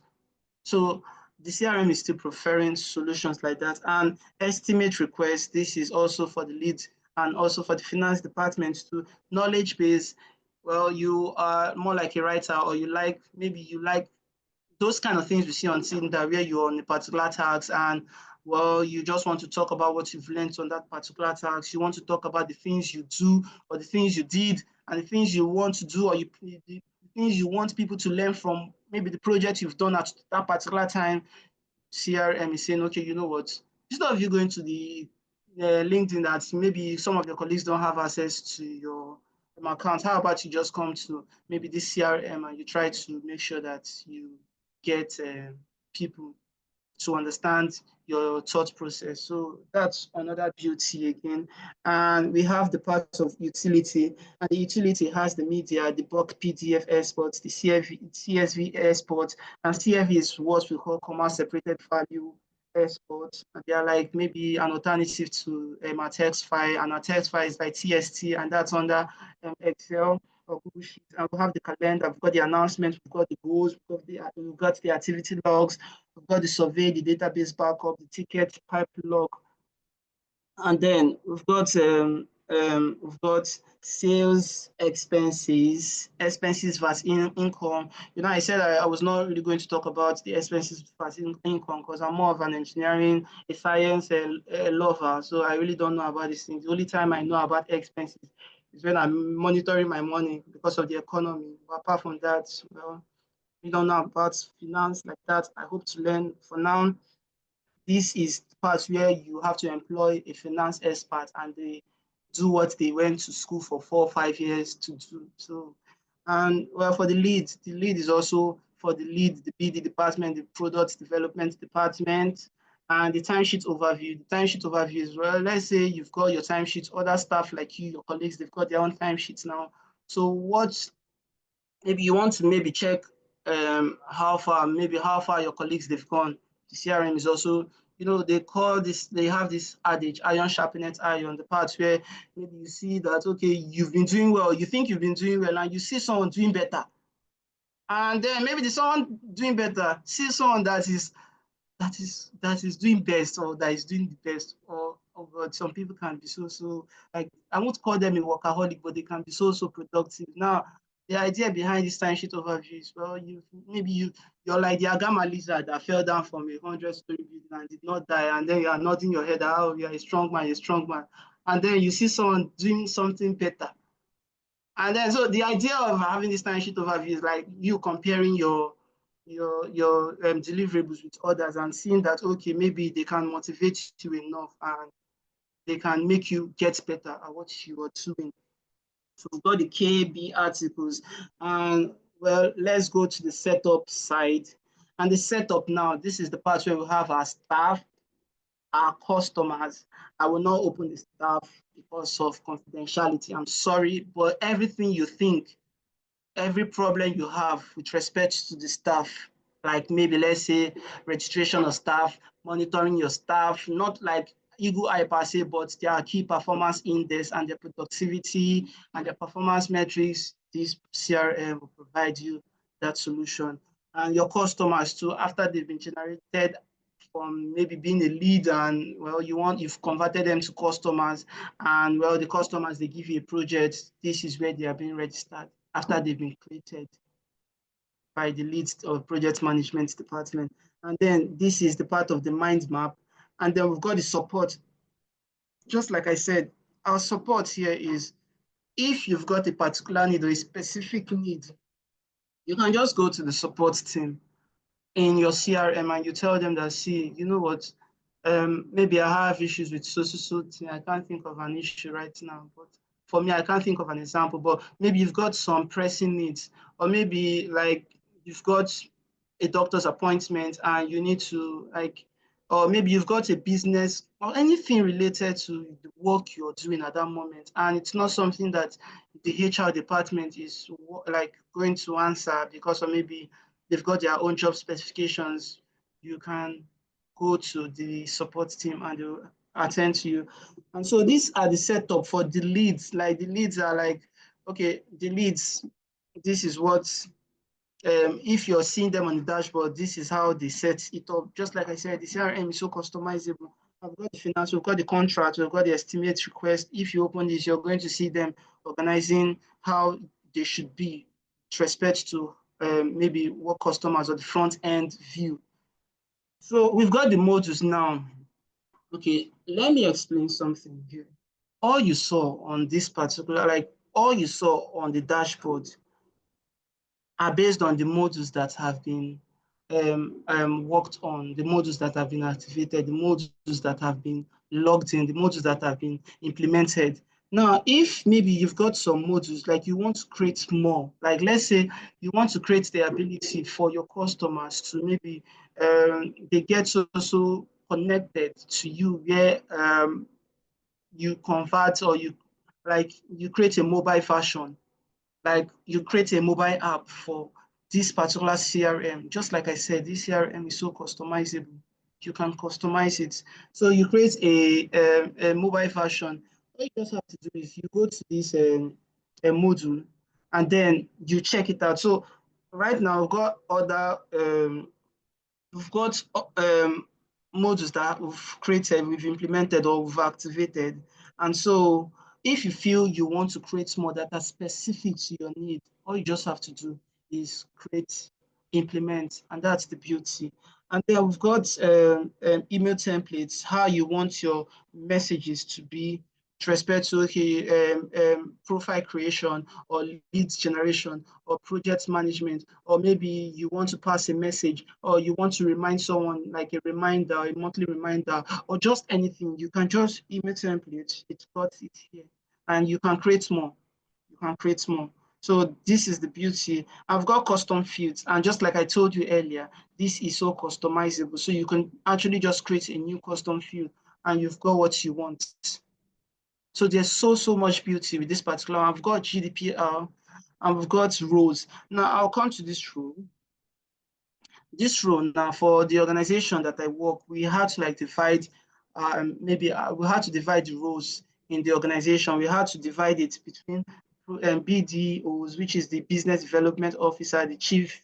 So the CRM is still preferring solutions like that. And estimate requests, this is also for the leads and also for the finance department to knowledge base. Well, you are more like a writer, or maybe you like those kind of things we see on Tinder where you're on a particular task and well, you just want to talk about what you've learned on that particular task. You want to talk about the things you do or the things you did and the things you want to do, or the things you want people to learn from maybe the project you've done at that particular time. CRM is saying, okay, you know what? Instead of you going to the LinkedIn that maybe some of your colleagues don't have access to your account, how about you just come to maybe this CRM and you try to make sure that you get people to understand your thought process. So that's another beauty again. And we have the part of utility, and the utility has the media, the bulk PDF exports, the CSV exports, and CSV is what we call comma separated value exports. And they are like maybe an alternative to a text file, and a text file is by TST, and that's under Excel or Google Sheets. And we have the calendar, we've got the announcements, we've got the goals, we've got the activity logs, we've got the survey, the database backup, the ticket pipe log, and then we've got sales expenses versus income. You know, I said I was not really going to talk about the expenses versus income because I'm more of an engineering, a science lover. So I really don't know about these things. The only time I know about expenses is when I'm monitoring my money because of the economy. But apart from that, well, we don't know about finance like that. I hope to learn. For now, this is the part where you have to employ a finance expert and they do what they went to school for 4 or 5 years to do. So, and well, for the lead is also for the lead, the BD department, the product development department, and the timesheet overview. The timesheet overview is, well, let's say you've got your timesheets, other staff like you, your colleagues, they've got their own timesheets now. So what, maybe you want to maybe check how far your colleagues they've gone. The CRM is also, you know, they have this adage, iron sharpeneth iron, the part where maybe you see that, okay, you've been doing well, you think you've been doing well, and you see someone doing better. And then maybe the someone doing better see someone that is doing best, or that is doing the best, or God, some people can be so like, I won't call them a workaholic, but they can be so productive. Now, the idea behind this timesheet overview is, well, you're like the Agama lizard that fell down from a 100-story building and did not die, and then you are nodding your head, oh, you're a strong man, and then you see someone doing something better. And then, so the idea of having this timesheet overview is like you comparing your deliverables with others and seeing that, okay, maybe they can motivate you enough and they can make you get better at what you are doing. So we've got the KB articles, and well, let's go to the setup side. And the setup now, this is the part where we have our staff, our customers. I will not open the staff because of confidentiality. I'm sorry, but everything you think, every problem you have with respect to the staff, like maybe let's say registration of staff, monitoring your staff, not like Eagle Eye per se, but their key performance index and their productivity and their performance metrics, this CRM will provide you that solution. And your customers too, after they've been generated from maybe being a lead and well, you've converted them to customers, and well, the customers, they give you a project. This is where they are being registered after they've been created by the lead or project management department. And then this is the part of the mind map. And then we've got the support. Just like I said, our support here is if you've got a particular need or a specific need, you can just go to the support team in your CRM and you tell them that, see, you know what, maybe I have issues with so thing. I can't think of an issue right now, but for me, I can't think of an example, but maybe you've got some pressing needs, or maybe like you've got a doctor's appointment and you need to like, or maybe you've got a business or anything related to the work you're doing at that moment, and it's not something that the HR department is like going to answer because, or maybe they've got their own job specifications. You can go to the support team and they'll attend to you. And so these are the setup for the leads. Like the leads are like, okay, the leads, this is what, if you're seeing them on the dashboard, this is how they set it up. Just like I said, the CRM is so customizable. I've got the finance, we've got the contract, we've got the estimate request. If you open this, you're going to see them organizing how they should be with respect to maybe what customers or the front end view. So we've got the modules now. Okay, let me explain something here. All you saw on this particular, like all you saw on the dashboard are based on the modules that have been worked on, the modules that have been activated, the modules that have been logged in, the modules that have been implemented. Now, if maybe you've got some modules, like you want to create more, like let's say you want to create the ability for your customers to maybe they get so connected to you where you convert or you like you create a mobile version, like you create a mobile app for this particular CRM. Just like I said, this CRM is so customizable. You can customize it. So you create a mobile version. All you just have to do is you go to this a module and then you check it out. So right now we've got other we've got modules that we've created, we've implemented, or we've activated. And so if you feel you want to create more that are specific to your need, all you just have to do is create, implement, and that's the beauty. And then we've got email templates, how you want your messages to be with respect to okay, profile creation or leads generation or project management, or maybe you want to pass a message or you want to remind someone like a reminder, a monthly reminder, or just anything. You can just email template, it's got it here, and you can create more. You can create more. So this is the beauty. I've got custom fields, and just like I told you earlier, this is so customizable. So you can actually just create a new custom field and you've got what you want. So there's so much beauty with this particular one. I've got GDPR and we've got roles. Now I'll come to this role. This role now for the organization that I work, we had to like divide, maybe we had to divide the roles in the organization. We had to divide it between BDOs, which is the business development officer, the chief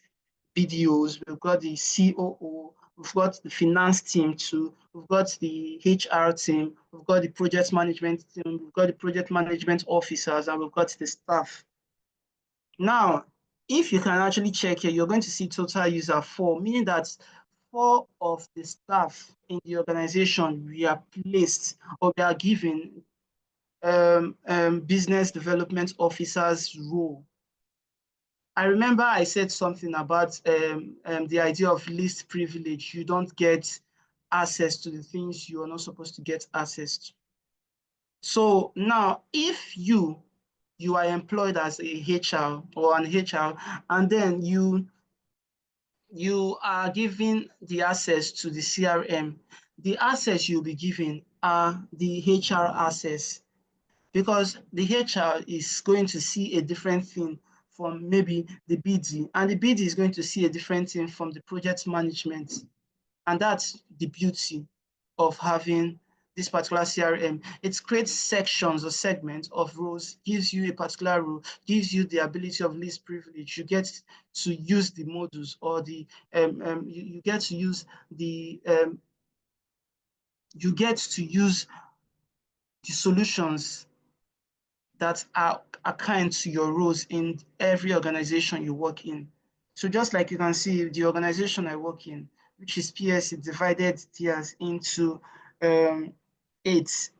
BDOs. We've got the COO, we've got the finance team too, we've got the HR team, we've got the project management team, we've got the project management officers, and we've got the staff. Now, if you can actually check here, you're going to see total user 4, meaning that 4 of the staff in the organization we are placed or we are given business development officers role. I remember I said something about the idea of least privilege. You don't get access to the things you are not supposed to get access to. So now, if you are employed as a HR or an HR, and then you are given the access to the CRM, the access you'll be given are the HR access, because the HR is going to see a different thing from maybe the BD, and the BD is going to see a different thing from the project management. And that's the beauty of having this particular CRM. It creates sections or segments of roles, gives you a particular role, gives you the ability of least privilege. You get to use the modules or you get to use the solutions that are kind to your roles in every organization you work in. So just like you can see, the organization I work in, which is PSE, divided tiers into 8.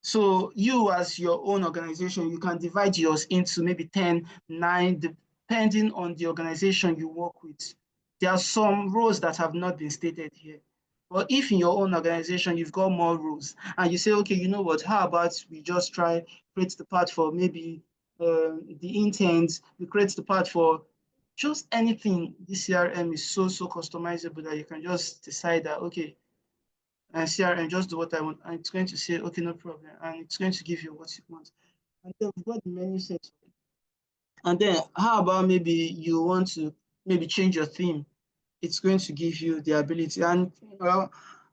So you as your own organization, you can divide yours into maybe 10, 9, depending on the organization you work with. There are some roles that have not been stated here. But if in your own organization, you've got more roles and you say, okay, you know what, how about we just try create the part for maybe the interns, we create the part for just anything. This CRM is so customizable that you can just decide that, okay, and CRM, just do what I want. And it's going to say, okay, no problem. And it's going to give you what you want. And then we've got the menu set. And then how about maybe you want to maybe change your theme? It's going to give you the ability. And well,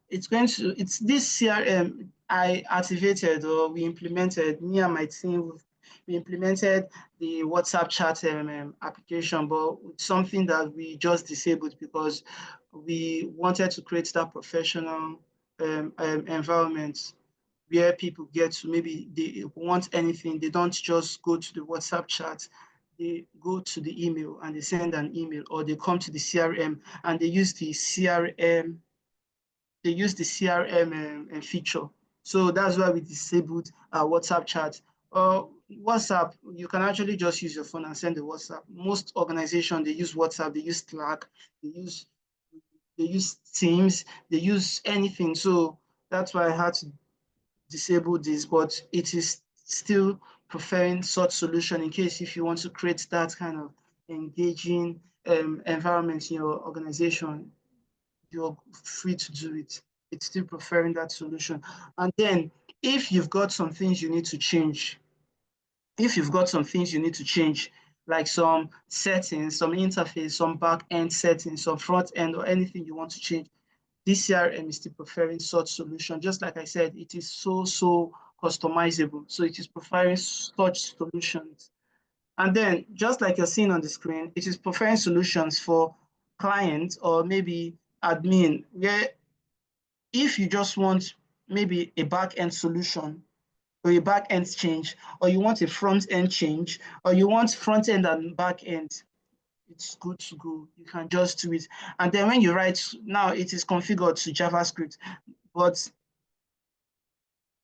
it's this CRM I activated or we implemented, me and my team, we implemented the WhatsApp chat application, but it's something that we just disabled because we wanted to create that professional environment where people get to, maybe they want anything, they don't just go to the WhatsApp chat, they go to the email and they send an email, or they come to the CRM and they use the CRM feature. So that's why we disabled WhatsApp chat. WhatsApp, you can actually just use your phone and send the WhatsApp. Most organizations, they use WhatsApp, they use Slack, they use Teams, they use anything. So that's why I had to disable this, but it is still preferring such solution in case if you want to create that kind of engaging environment in your organization, you're free to do it. It's still preferring that solution. And then if you've got some things you need to change, like some settings, some interface, some back end settings, some front end, or anything you want to change, this CRM is still preferring such solution. Just like I said, it is so customizable. So it is preferring such solutions. And then just like you're seeing on the screen, it is preferring solutions for clients or maybe admin, where if you just want maybe a back end solution or a back end change, or you want a front end change, or you want front end and back end, it's good to go. You can just do it. And then when you write, now it is configured to JavaScript, but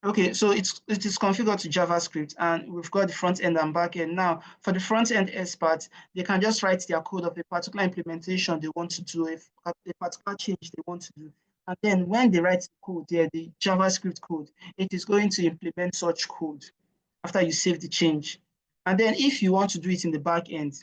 okay, so it is configured to JavaScript, and we've got the front end and back end. Now, for the front end experts, they can just write their code of a particular implementation they want to do, a particular change they want to do. And then when they write the code there, the JavaScript code, it is going to implement such code after you save the change. And then if you want to do it in the back end,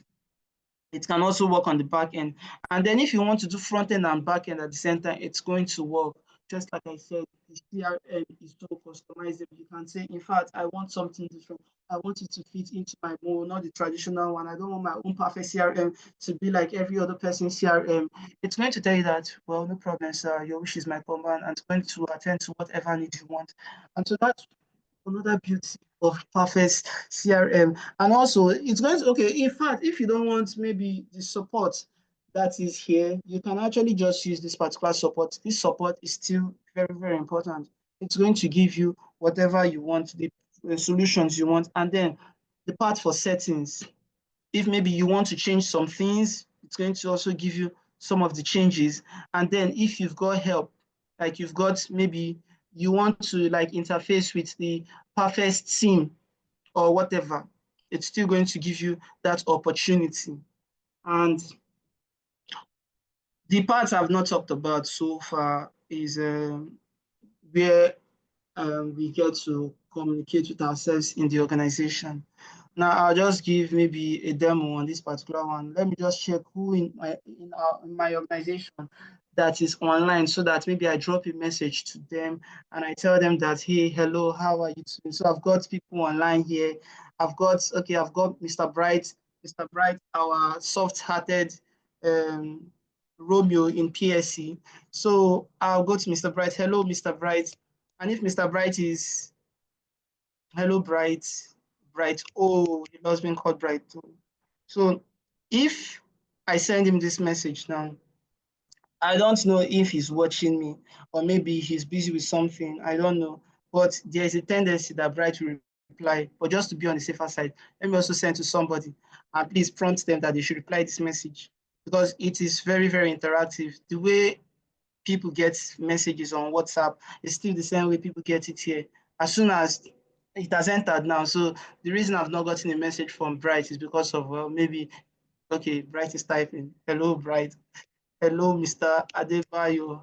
it can also work on the back end. And then if you want to do front end and back end at the same time, it's going to work. Just like I said, the CRM is so customizable. You can say, in fact, I want something different. I want it to fit into my mold, not the traditional one. I don't want my own perfect CRM to be like every other person's CRM. It's going to tell you that, well, no problem, sir. Your wish is my command, and it's going to attend to whatever need you want. And so that's another beauty of perfect CRM. And also it's going to, okay, in fact, if you don't want maybe the support that is here, you can actually just use this particular support. This support is still very important. It's going to give you whatever you want, the solutions you want. And then the part for settings, if maybe you want to change some things, it's going to also give you some of the changes. And then if you've got help, like you've got maybe you want to like interface with the perfect team or whatever, it's still going to give you that opportunity. And the parts I've not talked about so far is where we get to communicate with ourselves in the organization. Now, I'll just give maybe a demo on this particular one. Let me just check who in my organization that is online, so that maybe I drop a message to them and I tell them that, hey, hello, how are you doing? So I've got people online here. I've got Mr. Bright, our soft-hearted um, Romeo in PSE. So I'll go to Mr. Bright. Hello, Mr. Bright. And if Mr. Bright is, hello, Bright, oh, he loves being called Bright too. So if I send him this message now, I don't know if he's watching me, or maybe he's busy with something. I don't know. But there's a tendency that Bright will reply. But just to be on the safer side, let me also send to somebody and please prompt them that they should reply this message, because it is very, very interactive. The way people get messages on WhatsApp is still the same way people get it here. As soon as it has entered now. So the reason I've not gotten a message from Bright is because of, well, maybe, okay, Bright is typing. Hello, Bright. Hello, Mr. Adebayo.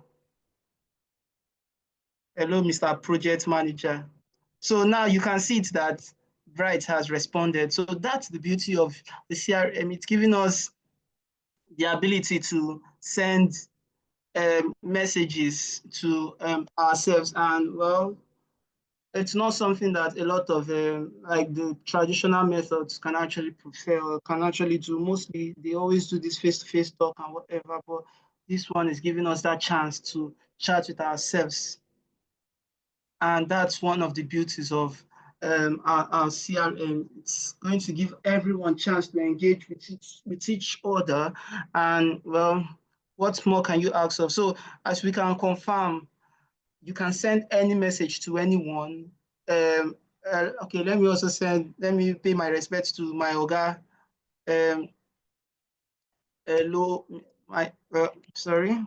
Hello, Mr. Project Manager. So now you can see it that Bright has responded. So that's the beauty of the CRM. It's giving us the ability to send messages to ourselves. And well, it's not something that a lot of like the traditional methods can actually prefer or can actually do. Mostly they always do this face-to-face talk and whatever, but this one is giving us that chance to chat with ourselves. And that's one of the beauties of our CRM. It's going to give everyone chance to engage with each other. And well, what more can you ask of? So as we can confirm, you can send any message to anyone. Okay, let me pay my respects to my Oga. Hello, sorry.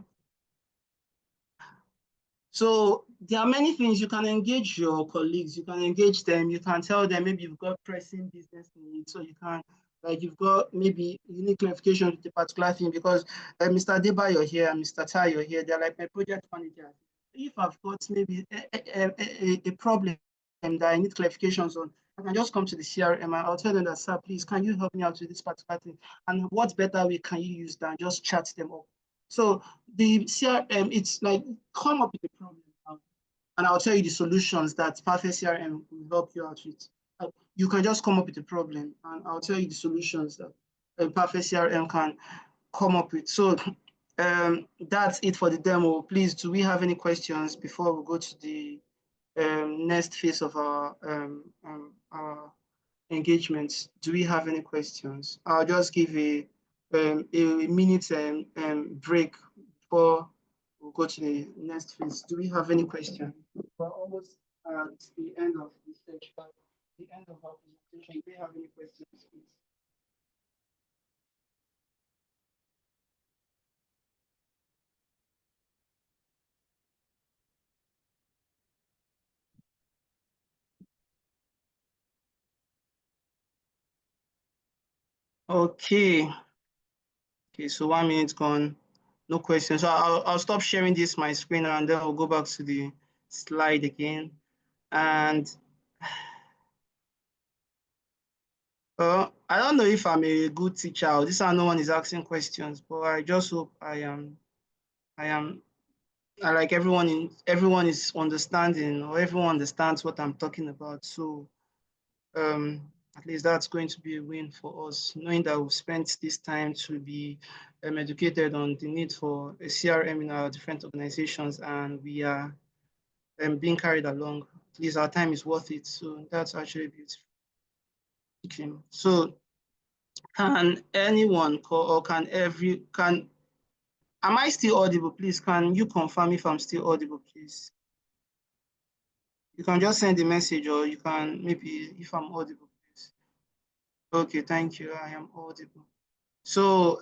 So there are many things you can engage your colleagues, you can engage them, you can tell them maybe you've got pressing business needs, so you can, like you've got maybe you need clarification with a particular thing, because Mr. Debayo here and Mr. Tayo here, they're like my project managers. If I've got maybe a problem that I need clarifications on, I can just come to the CRM and I'll tell them that, sir, please, can you help me out with this particular thing? And what better way can you use than just chat them up? So the CRM, it's like, come up with a problem and I'll tell you the solutions that Perfect CRM will help you out with. You can just come up with a problem and I'll tell you the solutions that Perfect CRM can come up with. So that's it for the demo. Please, do we have any questions before we go to the next phase of our engagements? Do we have any questions? I'll just give a minute break before we go to the next phase. Do we have any questions? We're almost at the end of the stage, but the end of our presentation. Do we have any questions, please? Okay. Okay, so 1 minute gone. No questions. So I'll stop sharing this my screen and then we'll go back to the slide again. And I don't know if I'm a good teacher. This one, no one is asking questions, but I just hope I am. I like everyone is understanding, or everyone understands what I'm talking about. So at least that's going to be a win for us, knowing that we've spent this time to be educated on the need for a CRM in our different organizations, and we are being carried along. At least our time is worth it. So that's actually beautiful. Okay. So can anyone call, or am I still audible? Please, can you confirm if I'm still audible, please? You can just send a message, or you can maybe, if I'm audible, please. Okay, thank you. I am audible. So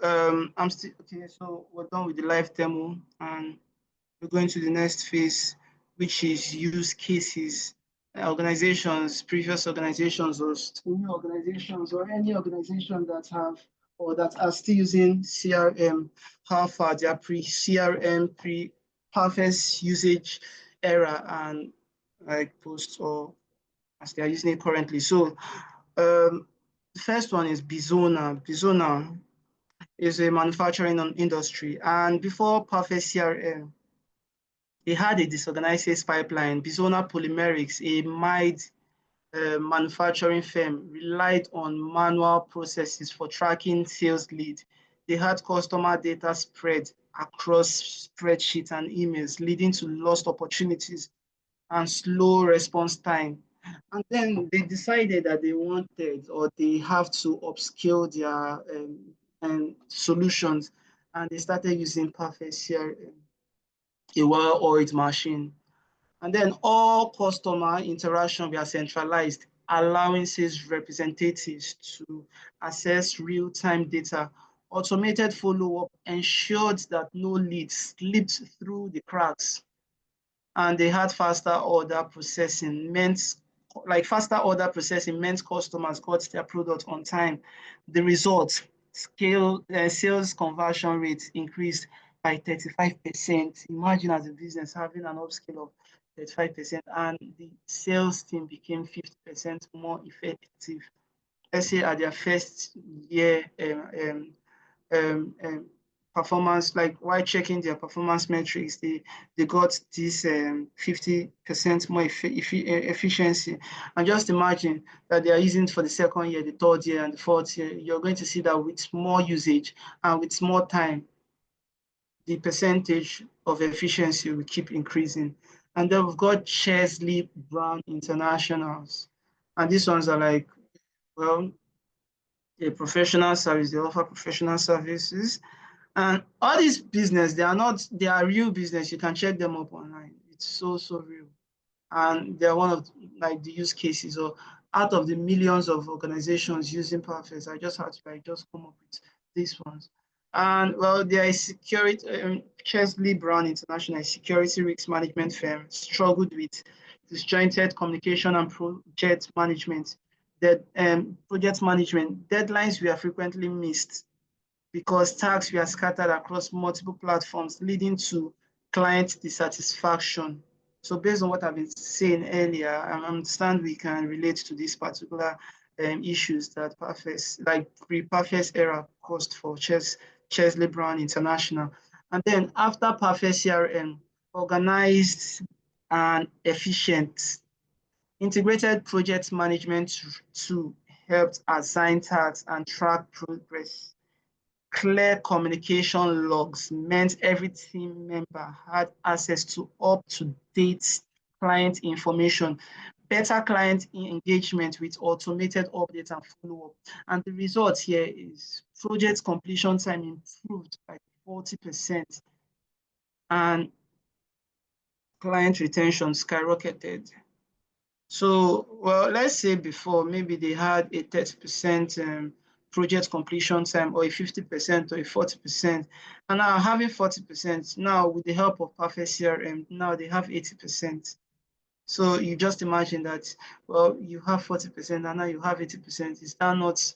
I'm still okay. So we're done with the live demo, and we're going to the next phase, which is use cases. organizations, previous organizations or new organizations or any organization that have or that are still using CRM, how far they are pre-CRM, pre-perfect usage era and like post or as they are using it currently. So the first one is Bizona. Bizona is a manufacturing industry. And before perfect CRM, they had a disorganized sales pipeline. Bizona Polymerics, a mild manufacturing firm, relied on manual processes for tracking sales lead. They had customer data spread across spreadsheets and emails, leading to lost opportunities and slow response time. And then they decided that they wanted or they have to upscale their solutions, and they started using Perfect CRM, a well-oiled machine. And then all customer interaction were centralized, allowing sales representatives to access real-time data. Automated follow-up ensured that no leads slipped through the cracks, and they had faster order processing meant customers got their product on time. The result, sales conversion rates increased by 35%. Imagine as a business having an upscale of 35% and the sales team became 50% more effective. Let's say at their first year performance, like while checking their performance metrics, they got this 50% more efficiency. And just imagine that they are using it for the second year, the third year, and the fourth year. You're going to see that with more usage and with more time, the percentage of efficiency will keep increasing. And then we've got Chesley Brown Internationals. And these ones are like, well, a professional service, they offer professional services. And all these business, they are real business. You can check them up online. It's so real. And they're one of like the use cases or out of the millions of organizations using Perfect, I just had to like just come up with these ones. And well, there is security, Chesley Brown International, a security risk management firm, struggled with disjointed communication and project management. That project management deadlines were frequently missed because tasks were scattered across multiple platforms, leading to client dissatisfaction. So based on what I've been saying earlier, I understand we can relate to these particular issues that Perfect, like pre-Perfect era caused for Chesley Brown International. And then after Perfect CRM, organized and efficient, integrated project management to help assign tasks and track progress. Clear communication logs meant every team member had access to up-to-date client information, better client engagement with automated updates and follow-up. And the result here is project completion time improved by 40% and client retention skyrocketed. So, well, let's say before maybe they had a 30% project completion time or a 50% or a 40%. And now having 40%, now with the help of Perfect CRM, now they have 80%. So you just imagine that, well, you have 40% and now you have 80%. Is that not,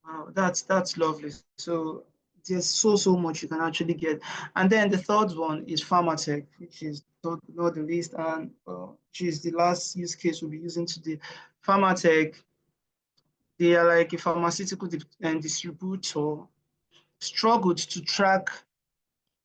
wow, that's lovely. So there's so much you can actually get. And then the third one is Pharmatech, which is not the least, and which is the last use case we'll be using today. Pharmatech, they are like a pharmaceutical distributor, struggled to track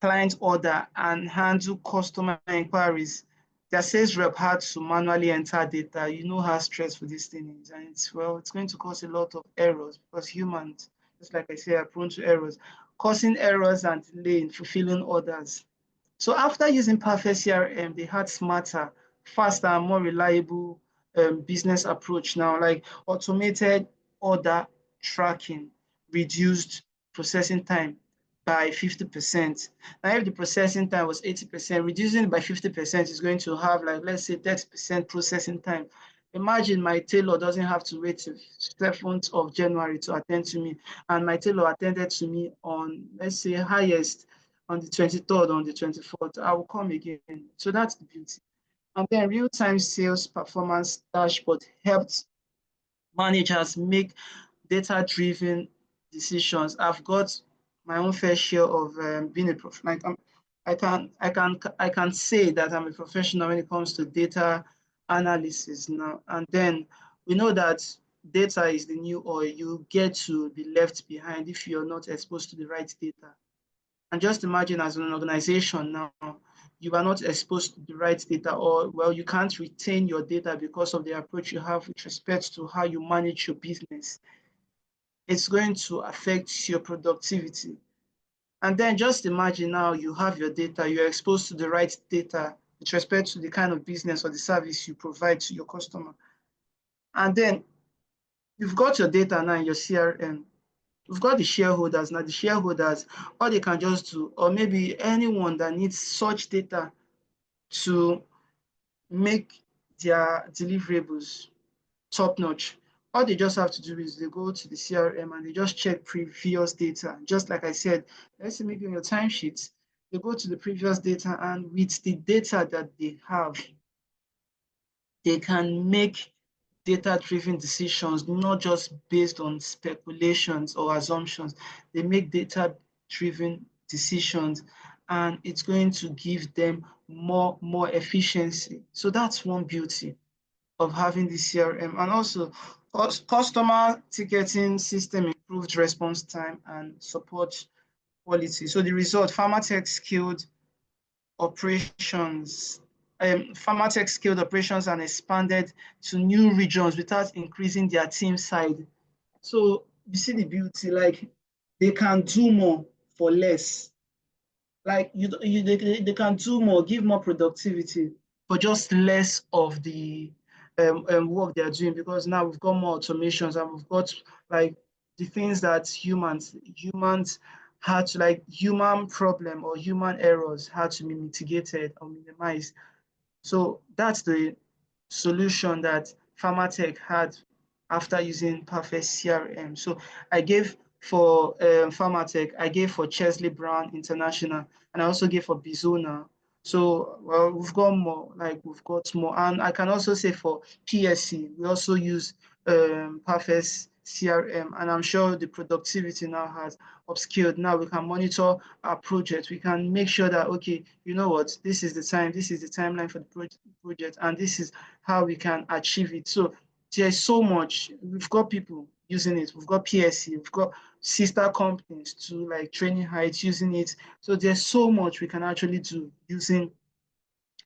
client order and handle customer inquiries. Their sales rep had to manually enter data. You know how stressful this thing is. And it's going to cause a lot of errors because humans, just like I say, are prone to errors, causing errors and delay in fulfilling orders. So after using Perfect CRM, they had smarter, faster, and more reliable business approach now, like automated order tracking, reduced processing time by 50%. Now, if the processing time was 80%, reducing it by 50% is going to have like, let's say 30% processing time. Imagine my tailor doesn't have to wait till 7th of January to attend to me, and my tailor attended to me on, let's say, highest on the 23rd, on the 24th, I will come again. So that's the beauty. And then real-time sales performance dashboard helped managers make data-driven decisions. I've got my own fair share of being a prof. Like I can say that I'm a professional when it comes to data analysis now. And then we know that data is the new oil. You get to be left behind if you're not exposed to the right data. And just imagine as an organization now, you are not exposed to the right data, or well, you can't retain your data because of the approach you have with respect to how you manage your business. It's going to affect your productivity. And then just imagine now you have your data, you're exposed to the right data with respect to the kind of business or the service you provide to your customer. And then you've got your data now in your CRM. We've got the shareholders. Now the shareholders, all they can just do, or maybe anyone that needs such data to make their deliverables top notch, all they just have to do is they go to the CRM and they just check previous data. Just like I said, let's say maybe on your timesheets, they go to the previous data, and with the data that they have, they can make data-driven decisions, not just based on speculations or assumptions. They make data-driven decisions, and it's going to give them more efficiency. So that's one beauty of having the CRM. And also, customer ticketing system improved response time and support quality. So the result, Pharmatech skilled operations. Pharmatech scaled operations and expanded to new regions without increasing their team size. So you see the beauty, like they can do more for less. Like they can do more, give more productivity for just less of the work they're doing, because now we've got more automations and we've got like the things that humans had to, like human problem or human errors had to be mitigated or minimized. So that's the solution that Pharmatech had after using Perfect CRM. So I gave for Pharmatech, I gave for Chesley Brown International, and I also gave for Bizona. So well, we've got more, like we've got more. And I can also say for PSE, we also use Perfect CRM, and I'm sure the productivity now has upscaled. Now we can monitor our project. We can make sure that, okay, you know what, this is the time, this is the timeline for the project, and this is how we can achieve it. So there's so much. We've got people using it. We've got PSC. We've got sister companies to like Training Heights using it. So there's so much we can actually do using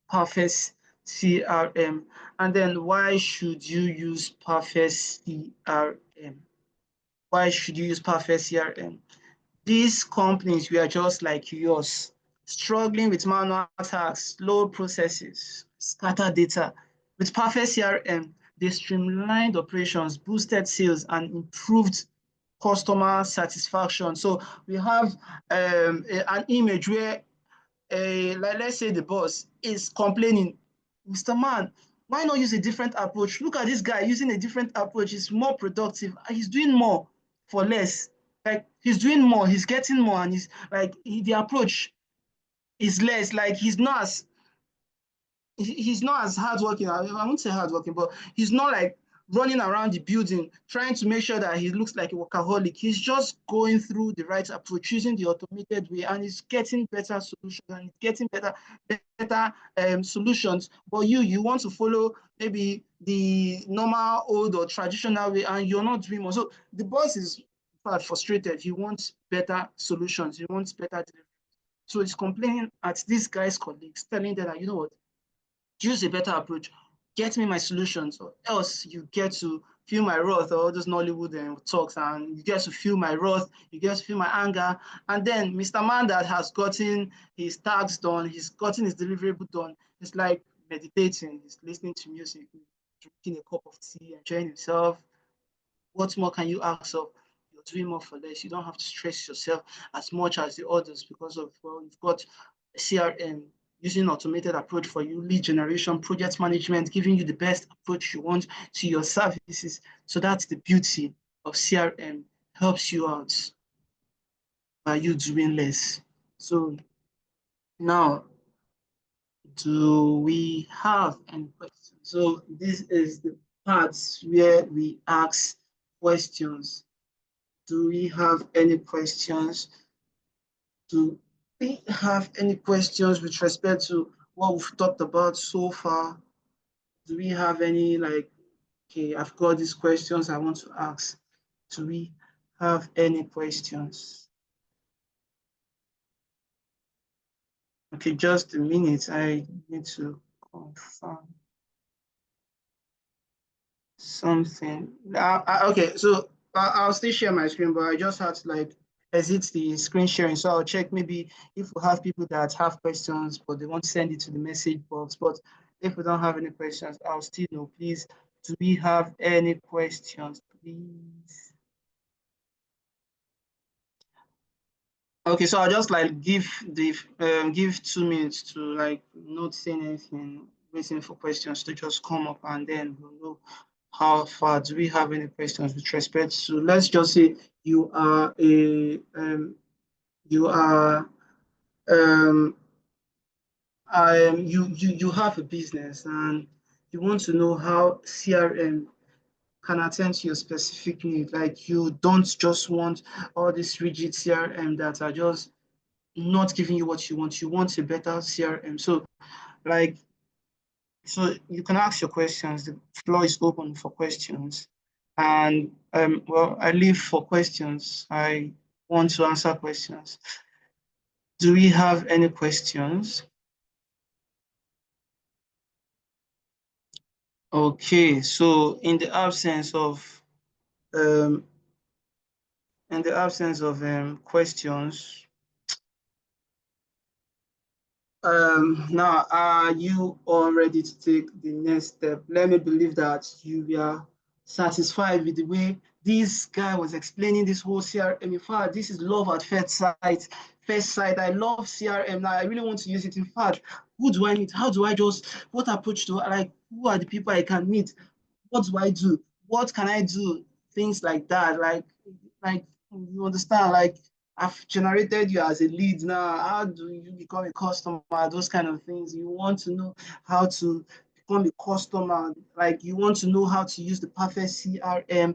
Perfect CRM. And then why should you use Perfect CRM? Why should you use Perfect CRM? These companies were just like yours, struggling with manual tasks, slow processes, scattered data. With Perfect CRM, they streamlined operations, boosted sales, and improved customer satisfaction. So we have an image where like let's say the boss is complaining, Mr. Man, why not use a different approach? Look at this guy using a different approach. He's more productive. He's doing more for less. Like he's doing more, he's getting more, and he's like the approach is less. Like he's not as hardworking. I won't say hardworking, but he's not like running around the building trying to make sure that he looks like a workaholic. He's just going through the right approach, using the automated way, and he's getting better solutions and getting better solutions. But you want to follow maybe the normal old or traditional way, and you're not doing more. So the boss is frustrated. He wants better solutions. He wants better delivery. So he's complaining at these guys' colleagues, telling them that, you know what, use a better approach, get me my solutions, or else you get to feel my wrath, or all those Nollywood talks, and you get to feel my wrath, you get to feel my anger. And then Mr. Man that has gotten his tasks done, he's gotten his deliverable done, it's like meditating, he's listening to music, drinking a cup of tea, enjoying himself. What more can you ask of? You're doing more for less. You don't have to stress yourself as much as the others because of, well, you've got CRM using automated approach for you, lead generation, project management, giving you the best approach you want to your services. So that's the beauty of CRM, helps you out by you doing less. So now Do we have any questions? So this is the parts where we ask questions. Do we have any questions? Do we have any questions with respect to what we've talked about so far? Do we have any like, okay, I've got these questions I want to ask. Do we have any questions? Okay, just a minute. I need to confirm something. Okay, so I'll still share my screen, but I just had to like exit the screen sharing. So I'll check maybe if we have people that have questions, but they want to send it to the message box. But if we don't have any questions, I'll still know. Please, do we have any questions, please? Okay, so I'll just like give 2 minutes to like not saying anything, waiting for questions to just come up, and then we'll know how far. Do we have any questions with respect to, let's just say you are a you are you have a business and you want to know how CRM can attend to your specific need. Like you don't just want all these rigid CRM that are just not giving you what you want. You want a better CRM. So like, so you can ask your questions. The floor is open for questions. And well, I leave for questions. I want to answer questions. Do we have any questions? Okay, so um, in the absence of questions, now, are you all ready to take the next step? Let me believe that you are satisfied with the way this guy was explaining this whole CRM. In fact, this is love at first sight. First sight, I love CRM. Now, I really want to use it. In fact, who do I meet? How do I just, what approach do I like? Who are the people I can meet? What do I do? What can I do? Things like that. Like you understand, like I've generated you as a lead now. How do you become a customer? Those kind of things. You want to know how to become a customer. Like you want to know how to use the perfect CRM.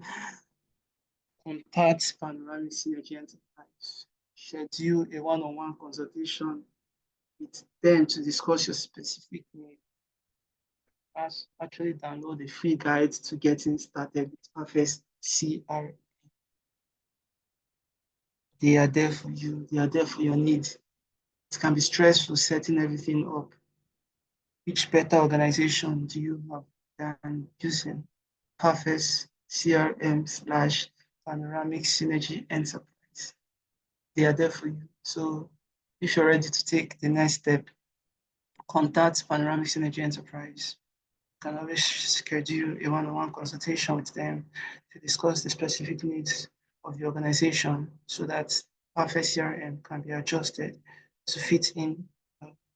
Contact Panoramic Synergy Enterprise. Schedule a one-on-one consultation with them to discuss your specific needs. Actually download the free guide to getting started with perfect CRM. They are there for you. They are there for your needs. It can be stressful setting everything up. Which better organization do you have than using Perfect CRM slash Panoramic Synergy Enterprise? They are there for you. So if you're ready to take the next step, contact Panoramic Synergy Enterprise. You can always schedule a one-on-one consultation with them to discuss the specific needs of the organization so that Perfect CRM can be adjusted to fit in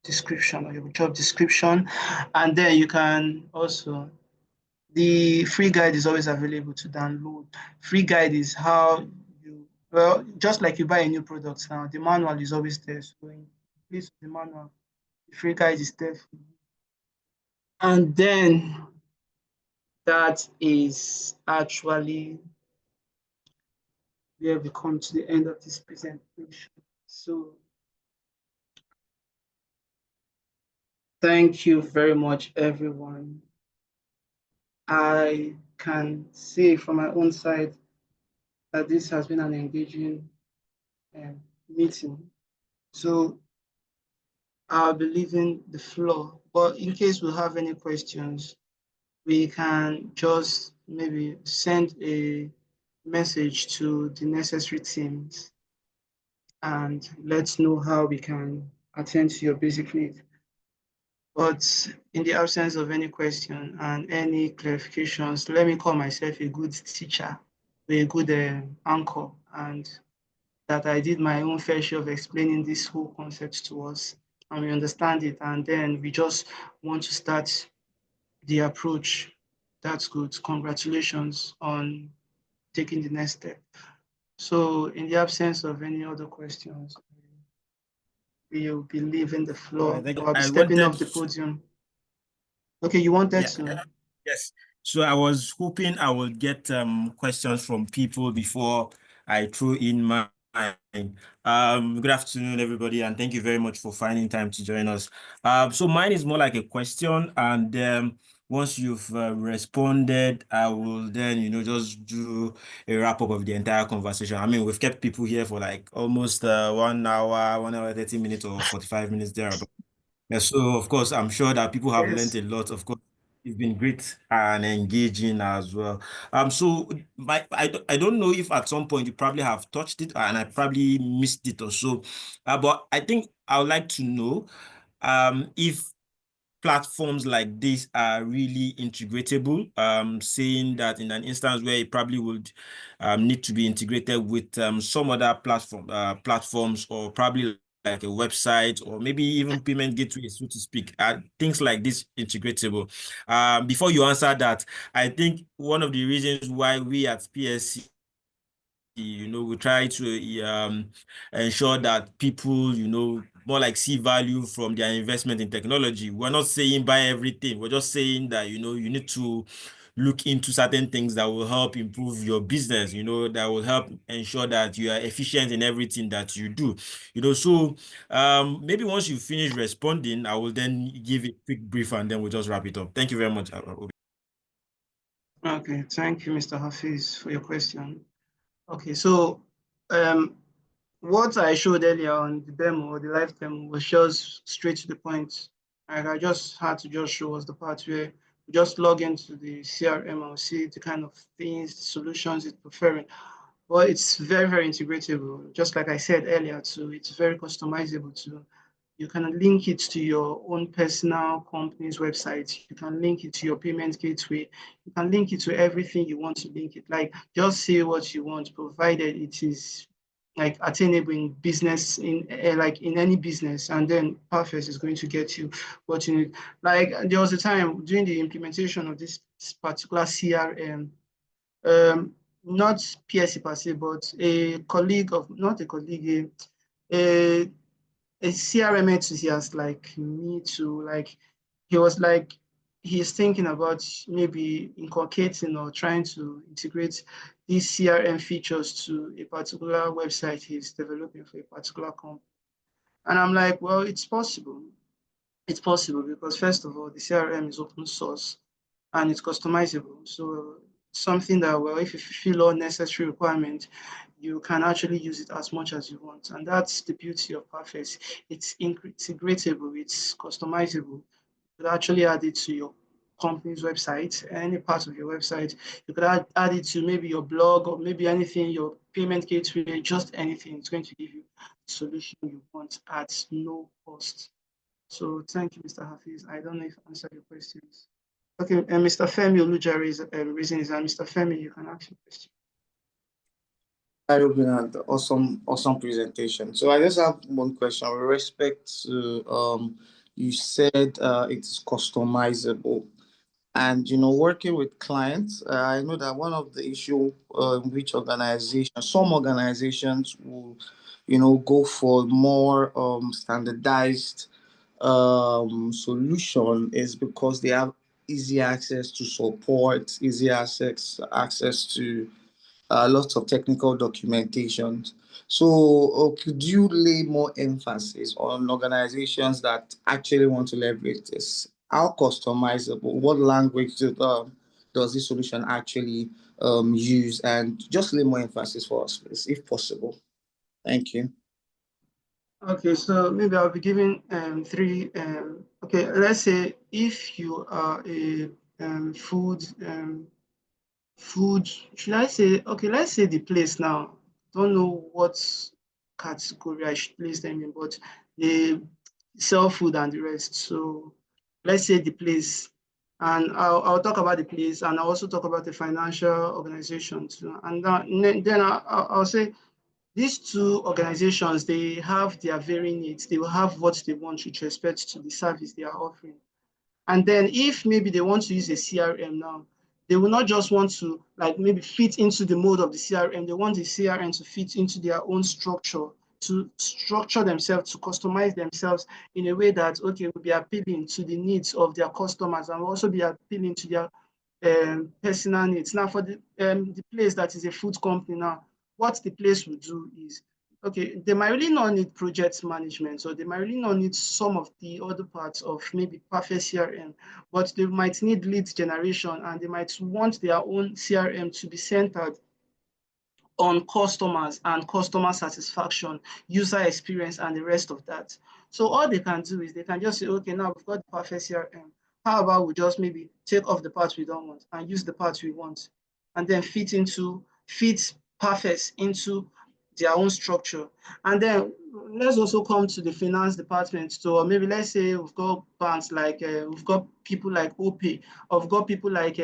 description or your job description. And then you can also, the free guide is always available to download. Free guide is how you, well, just like you buy a new product now, the manual is always there. So in place of the manual, the free guide is there. And then that is actually where we come to the end of this presentation. So thank you very much, everyone. I can say from my own side that this has been an engaging meeting. So I'll be leaving the floor, but in case we have any questions, we can just maybe send a message to the necessary teams and let's know how we can attend to your basic needs. But in the absence of any question and any clarifications, let me call myself a good teacher, a good anchor, and that I did my own fair share of explaining this whole concept to us, and we understand it, and then we just want to start the approach. That's good. Congratulations on taking the next step. So in the absence of any other questions, You'll be leaving the floor. Thank you. I'll be I stepping wanted off the podium. Okay, you wanted Yeah, to? yes. So I was hoping I would get questions from people before I throw in mine. Good afternoon, everybody, and thank you very much for finding time to join us. So mine is more like a question, and once you've responded, I will then, just do a wrap up of the entire conversation. I mean, we've kept people here for like almost 1 hour, 1 hour, 30 minutes, or 45 minutes there. Yeah, so of course, I'm sure that people have learned Yes. a lot. Of course, it's been great and engaging as well. So I don't know if at some point you probably have touched it and I probably missed it or so. But I think I would like to know if platforms like this are really integratable, saying that in an instance where it probably would need to be integrated with some other platforms, or probably like a website, or maybe even payment gateway, so to speak, things like this integratable. Before you answer that, I think one of the reasons why we at PSC, we try to ensure that people, more like see value from their investment in technology. We're not saying buy everything. We're just saying that, you need to look into certain things that will help improve your business, that will help ensure that you are efficient in everything that you do. So maybe once you finish responding, I will then give a quick brief and then we'll just wrap it up. Thank you very much. Okay, thank you, Mr. Hafiz, for your question. Okay, so um, what I showed earlier on the demo, the live demo, was just straight to the point. Like I just had to just show us the part where we just log into the CRM and see the kind of things, the solutions it's preferring. But it's very, very integratable. Just like I said earlier, too, it's very customizable too. You can link it to your own personal company's website. You can link it to your payment gateway. You can link it to everything you want to link it. Like just say what you want, provided it is like attainable in business, in like in any business, and then Perfect is going to get you what you need. Like there was a time during the implementation of this particular CRM, um, not PSE per se, but a colleague of, not a colleague, a, a CRM enthusiast like me too, like he was like, he's thinking about maybe inculcating or trying to integrate these CRM features to a particular website he's developing for a particular company. And I'm like, well, it's possible. It's possible because first of all, the CRM is open source and it's customizable. So something that, well, if you fulfill all necessary requirements, you can actually use it as much as you want. And that's the beauty of Perfect. It's integratable, it's customizable. You could actually add it to your company's website, any part of your website. You could add it to maybe your blog or maybe anything, your payment gateway, just anything. It's going to give you the solution you want at no cost. So thank you, Mr. Hafiz. I don't know if I answered your questions. Okay, and Mr. Femi Olujare is raising his hand. Mr. Femi, you can ask your question. Hi, Obinna. Awesome presentation. So I just have one question with respect to you said it's customizable. And working with clients, I know that one of the issue which some organizations will, go for more standardized solution is because they have easy access to support, easy access to lots of technical documentation. So, could you lay more emphasis on organizations that actually want to leverage this? How customizable? What language does this solution actually use? And just lay more emphasis for us, please, if possible. Thank you. Okay, so maybe I'll be giving three. Okay, let's say if you are a food, should I say, okay, let's say the place now. Don't know what category I should place them in, but they sell food and the rest. So let's say the place, and I'll talk about the place, and I'll also talk about the financial organization too. And then I'll say these two organizations, they have their varying needs. They will have what they want with respect to the service they are offering. And then if maybe they want to use a CRM now, they will not just want to like maybe fit into the mode of the CRM. They want the CRM to fit into their own structure, to structure themselves, to customize themselves in a way that, okay, will be appealing to the needs of their customers and will also be appealing to their personal needs. Now, for the place that is a food company now, what the place will do is, okay, they might really not need project management, so they might really not need some of the other parts of maybe perfect CRM, but they might need lead generation and they might want their own CRM to be centered on customers and customer satisfaction, user experience, and the rest of that. So all they can do is they can just say, okay, now we've got the perfect CRM. How about we just maybe take off the parts we don't want and use the parts we want, and then fit perfect into their own structure. And then let's also come to the finance department. So maybe let's say we've got banks like we've got people like OPay, or we've got people like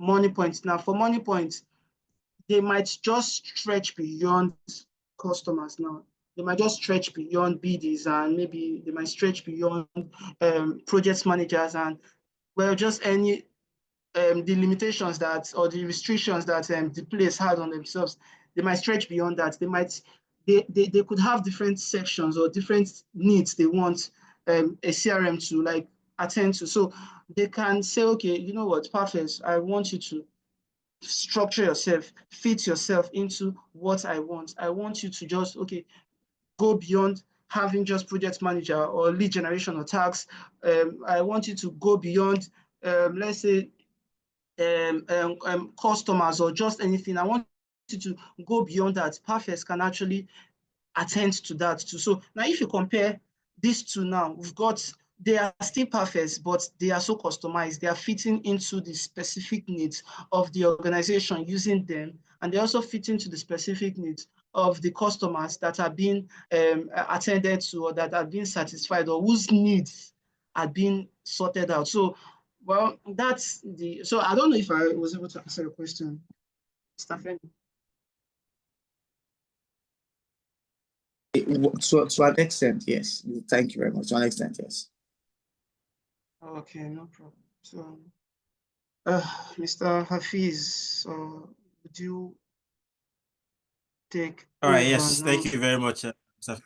MoneyPoint. Now for MoneyPoint, they might just stretch beyond customers now. They might just stretch beyond BDs, and maybe they might stretch beyond project managers and, well, just any the limitations that, or the restrictions that the place had on themselves. They might stretch beyond that. They could have different sections or different needs they want a CRM to like attend to. So they can say, okay, you know what, perfect, I want you to structure yourself, fit yourself into what I want. I want you to just, okay, go beyond having just project manager or lead generation or tags. I want you to go beyond, let's say, customers or just anything. I want you to go beyond that. Perfect can actually attend to that too. So now if you compare these two now, they are still perfect, but they are so customized. They are fitting into the specific needs of the organization using them, and they also fit into the specific needs of the customers that are being attended to, or that are being satisfied, or whose needs are being sorted out. So, well, so I don't know if I was able to answer your question, Mr. Femi. To an extent, yes. Thank you very much. To an extent, yes. Okay, no problem. So, Mr. Hafiz, would you take All right, over yes, now? thank you very much, Sir, for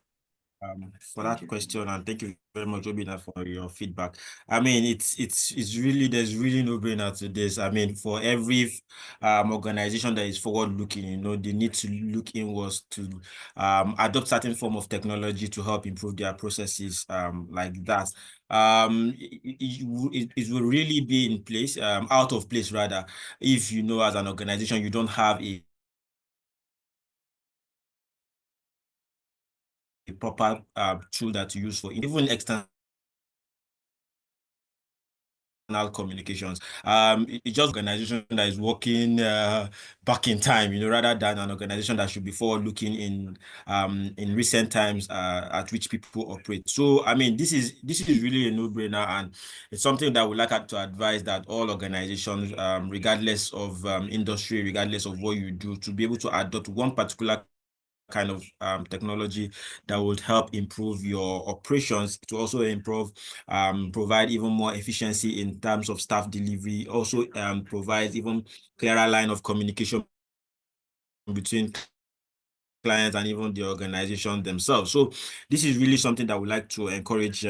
Thank that you. question, and thank you very much, Obinna, for your feedback. I mean, it's really, there's really no brainer to this. I mean, for every organization that is forward looking, you know, they need to look inwards to adopt certain form of technology to help improve their processes like that. It will really be in place, out of place rather, if you know, as an organization you don't have a proper tool that you use for even external communications. It's just an organization that is working back in time, you know, rather than an organization that should be forward looking in recent times at which people operate. So I mean, this is really a no-brainer, and it's something that we like to advise that all organizations, regardless of industry, regardless of what you do, to be able to adopt one particular kind of technology that would help improve your operations, to also improve provide even more efficiency in terms of staff delivery, also provides even clearer line of communication between clients and even the organization themselves. So this is really something that we like to encourage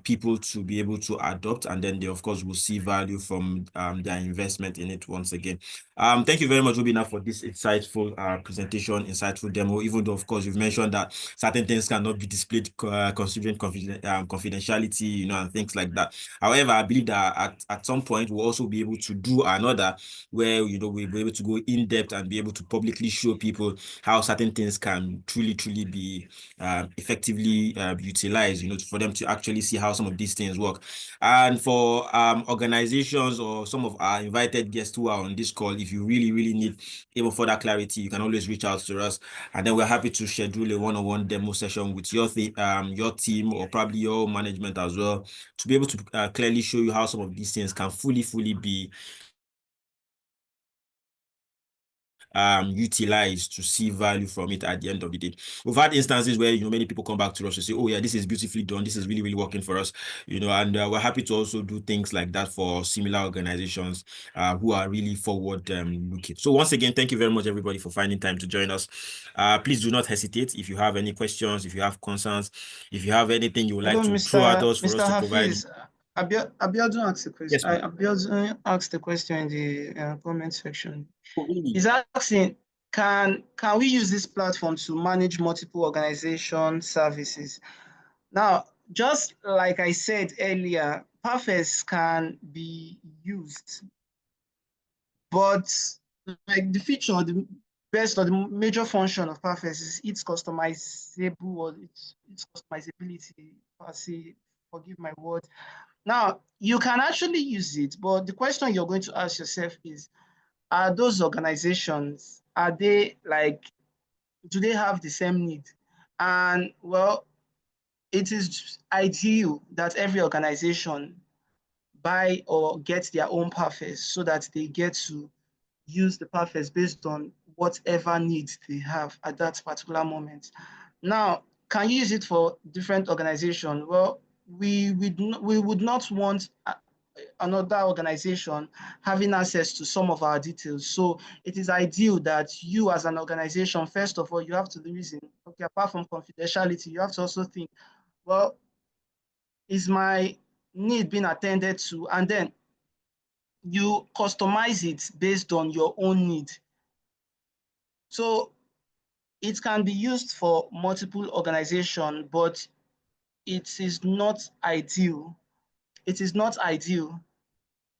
people to be able to adopt, and then they of course will see value from their investment in it once again. Thank you very much, Obinna, for this insightful presentation, insightful demo, even though of course you've mentioned that certain things cannot be displayed considering confidentiality, you know, and things like that. However, I believe that at some point we'll also be able to do another where, you know, we'll be able to go in depth and be able to publicly show people how certain things can truly be effectively utilized, you know, for them to actually see how some of these things work. And for organizations or some of our invited guests who are on this call, if you really need even further clarity, you can always reach out to us, and then we're happy to schedule a one-on-one demo session with your team, or probably your management as well, to be able to clearly show you how some of these things can fully be utilize to see value from it at the end of the day. We've had instances where, many people come back to us to say, oh yeah, this is beautifully done, this is really, really working for us, and we're happy to also do things like that for similar organizations who are really forward looking. So once again, thank you very much, everybody, for finding time to join us. Please do not hesitate if you have any questions, if you have concerns, if you have anything you would like to throw at us for us to provide. Abiodun asked a question. Yes, ma'am. Abiodun asked a question in the comment section. Oh, really? He's asking, can we use this platform to manage multiple organization services? Now, just like I said earlier, Perfect can be used, but like the feature, the best or the major function of Perfect is its customizable or its customizability, per se, forgive my word. Now, you can actually use it, but the question you're going to ask yourself is, are those organizations, do they have the same need? And well, it is ideal that every organization buy or get their own Perfect so that they get to use the Perfect based on whatever needs they have at that particular moment. Now, can you use it for different organizations? Well, we would not want another organization having access to some of our details. So it is ideal that you as an organization, first of all, you have to reason, okay, apart from confidentiality, you have to also think, well, is my need being attended to? And then you customize it based on your own need. So it can be used for multiple organizations, but it is not ideal. It is not ideal.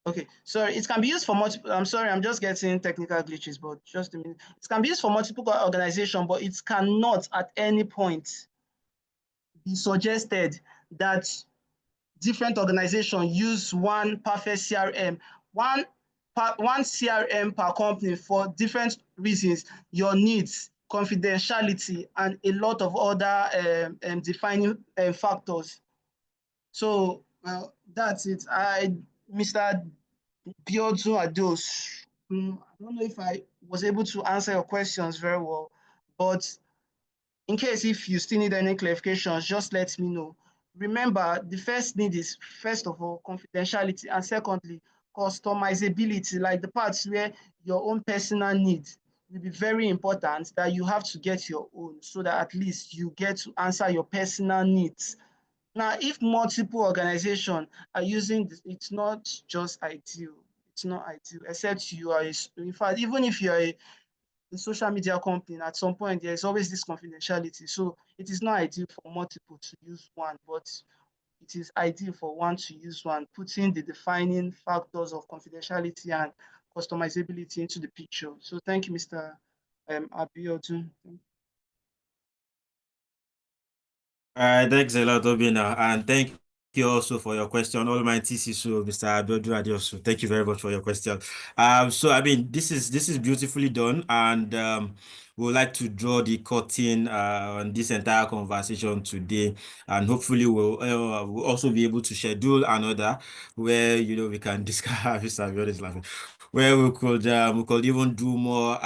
Okay, sorry, it can be used for multiple, I'm sorry, I'm just getting technical glitches, but just a minute. It can be used for multiple organizations, but it cannot at any point be suggested that different organizations use one Perfect CRM, one CRM per company for different reasons, your needs, confidentiality, and a lot of other defining factors. So, well, that's it. Mr. Biodun Ados, I don't know if I was able to answer your questions very well, but in case if you still need any clarifications, just let me know. Remember, the first need is, first of all, confidentiality, and secondly, customizability, like the parts where your own personal needs will be very important, that you have to get your own so that at least you get to answer your personal needs. Now, if multiple organizations are using this, it's not just ideal. It's not ideal, except you are, in fact, even if you are a social media company, at some point, there's always this confidentiality. So it is not ideal for multiple to use one, but it is ideal for one to use one, putting the defining factors of confidentiality and customizability into the picture. So thank you, Mr. Abiodun. Thanks a lot, Obinna, and thank you also for your question. Almighty Sisu, Mr. Abiodun Adiosu. Thank you very much for your question. So I mean, this is beautifully done, and we would like to draw the curtain on this entire conversation today, and hopefully we'll also be able to schedule another where we can discuss. Mr. Abiodun is laughing. Where we could even do more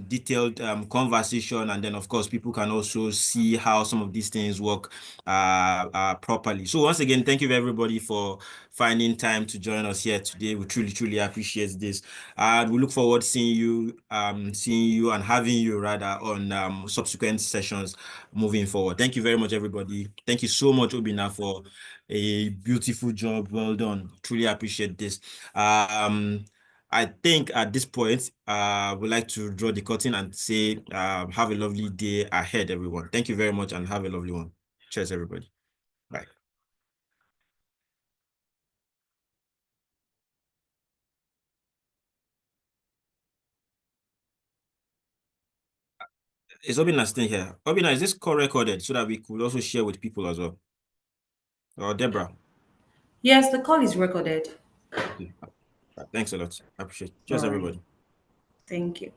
detailed conversation, and then of course people can also see how some of these things work properly. So once again, thank you everybody for finding time to join us here today. We truly appreciate this, and we look forward to seeing you and having you rather on subsequent sessions moving forward. Thank you very much, everybody. Thank you so much, Obinna, for a beautiful job. Well done. Truly appreciate this. I think at this point, we'd like to draw the curtain and say, have a lovely day ahead, everyone. Thank you very much and have a lovely one. Cheers, everybody. Bye. Is Obinna staying here? Obinna, is this call recorded so that we could also share with people as well? Or Deborah? Yes, the call is recorded. Okay. Thanks a lot. I appreciate it. All Cheers, right. everybody. Thank you.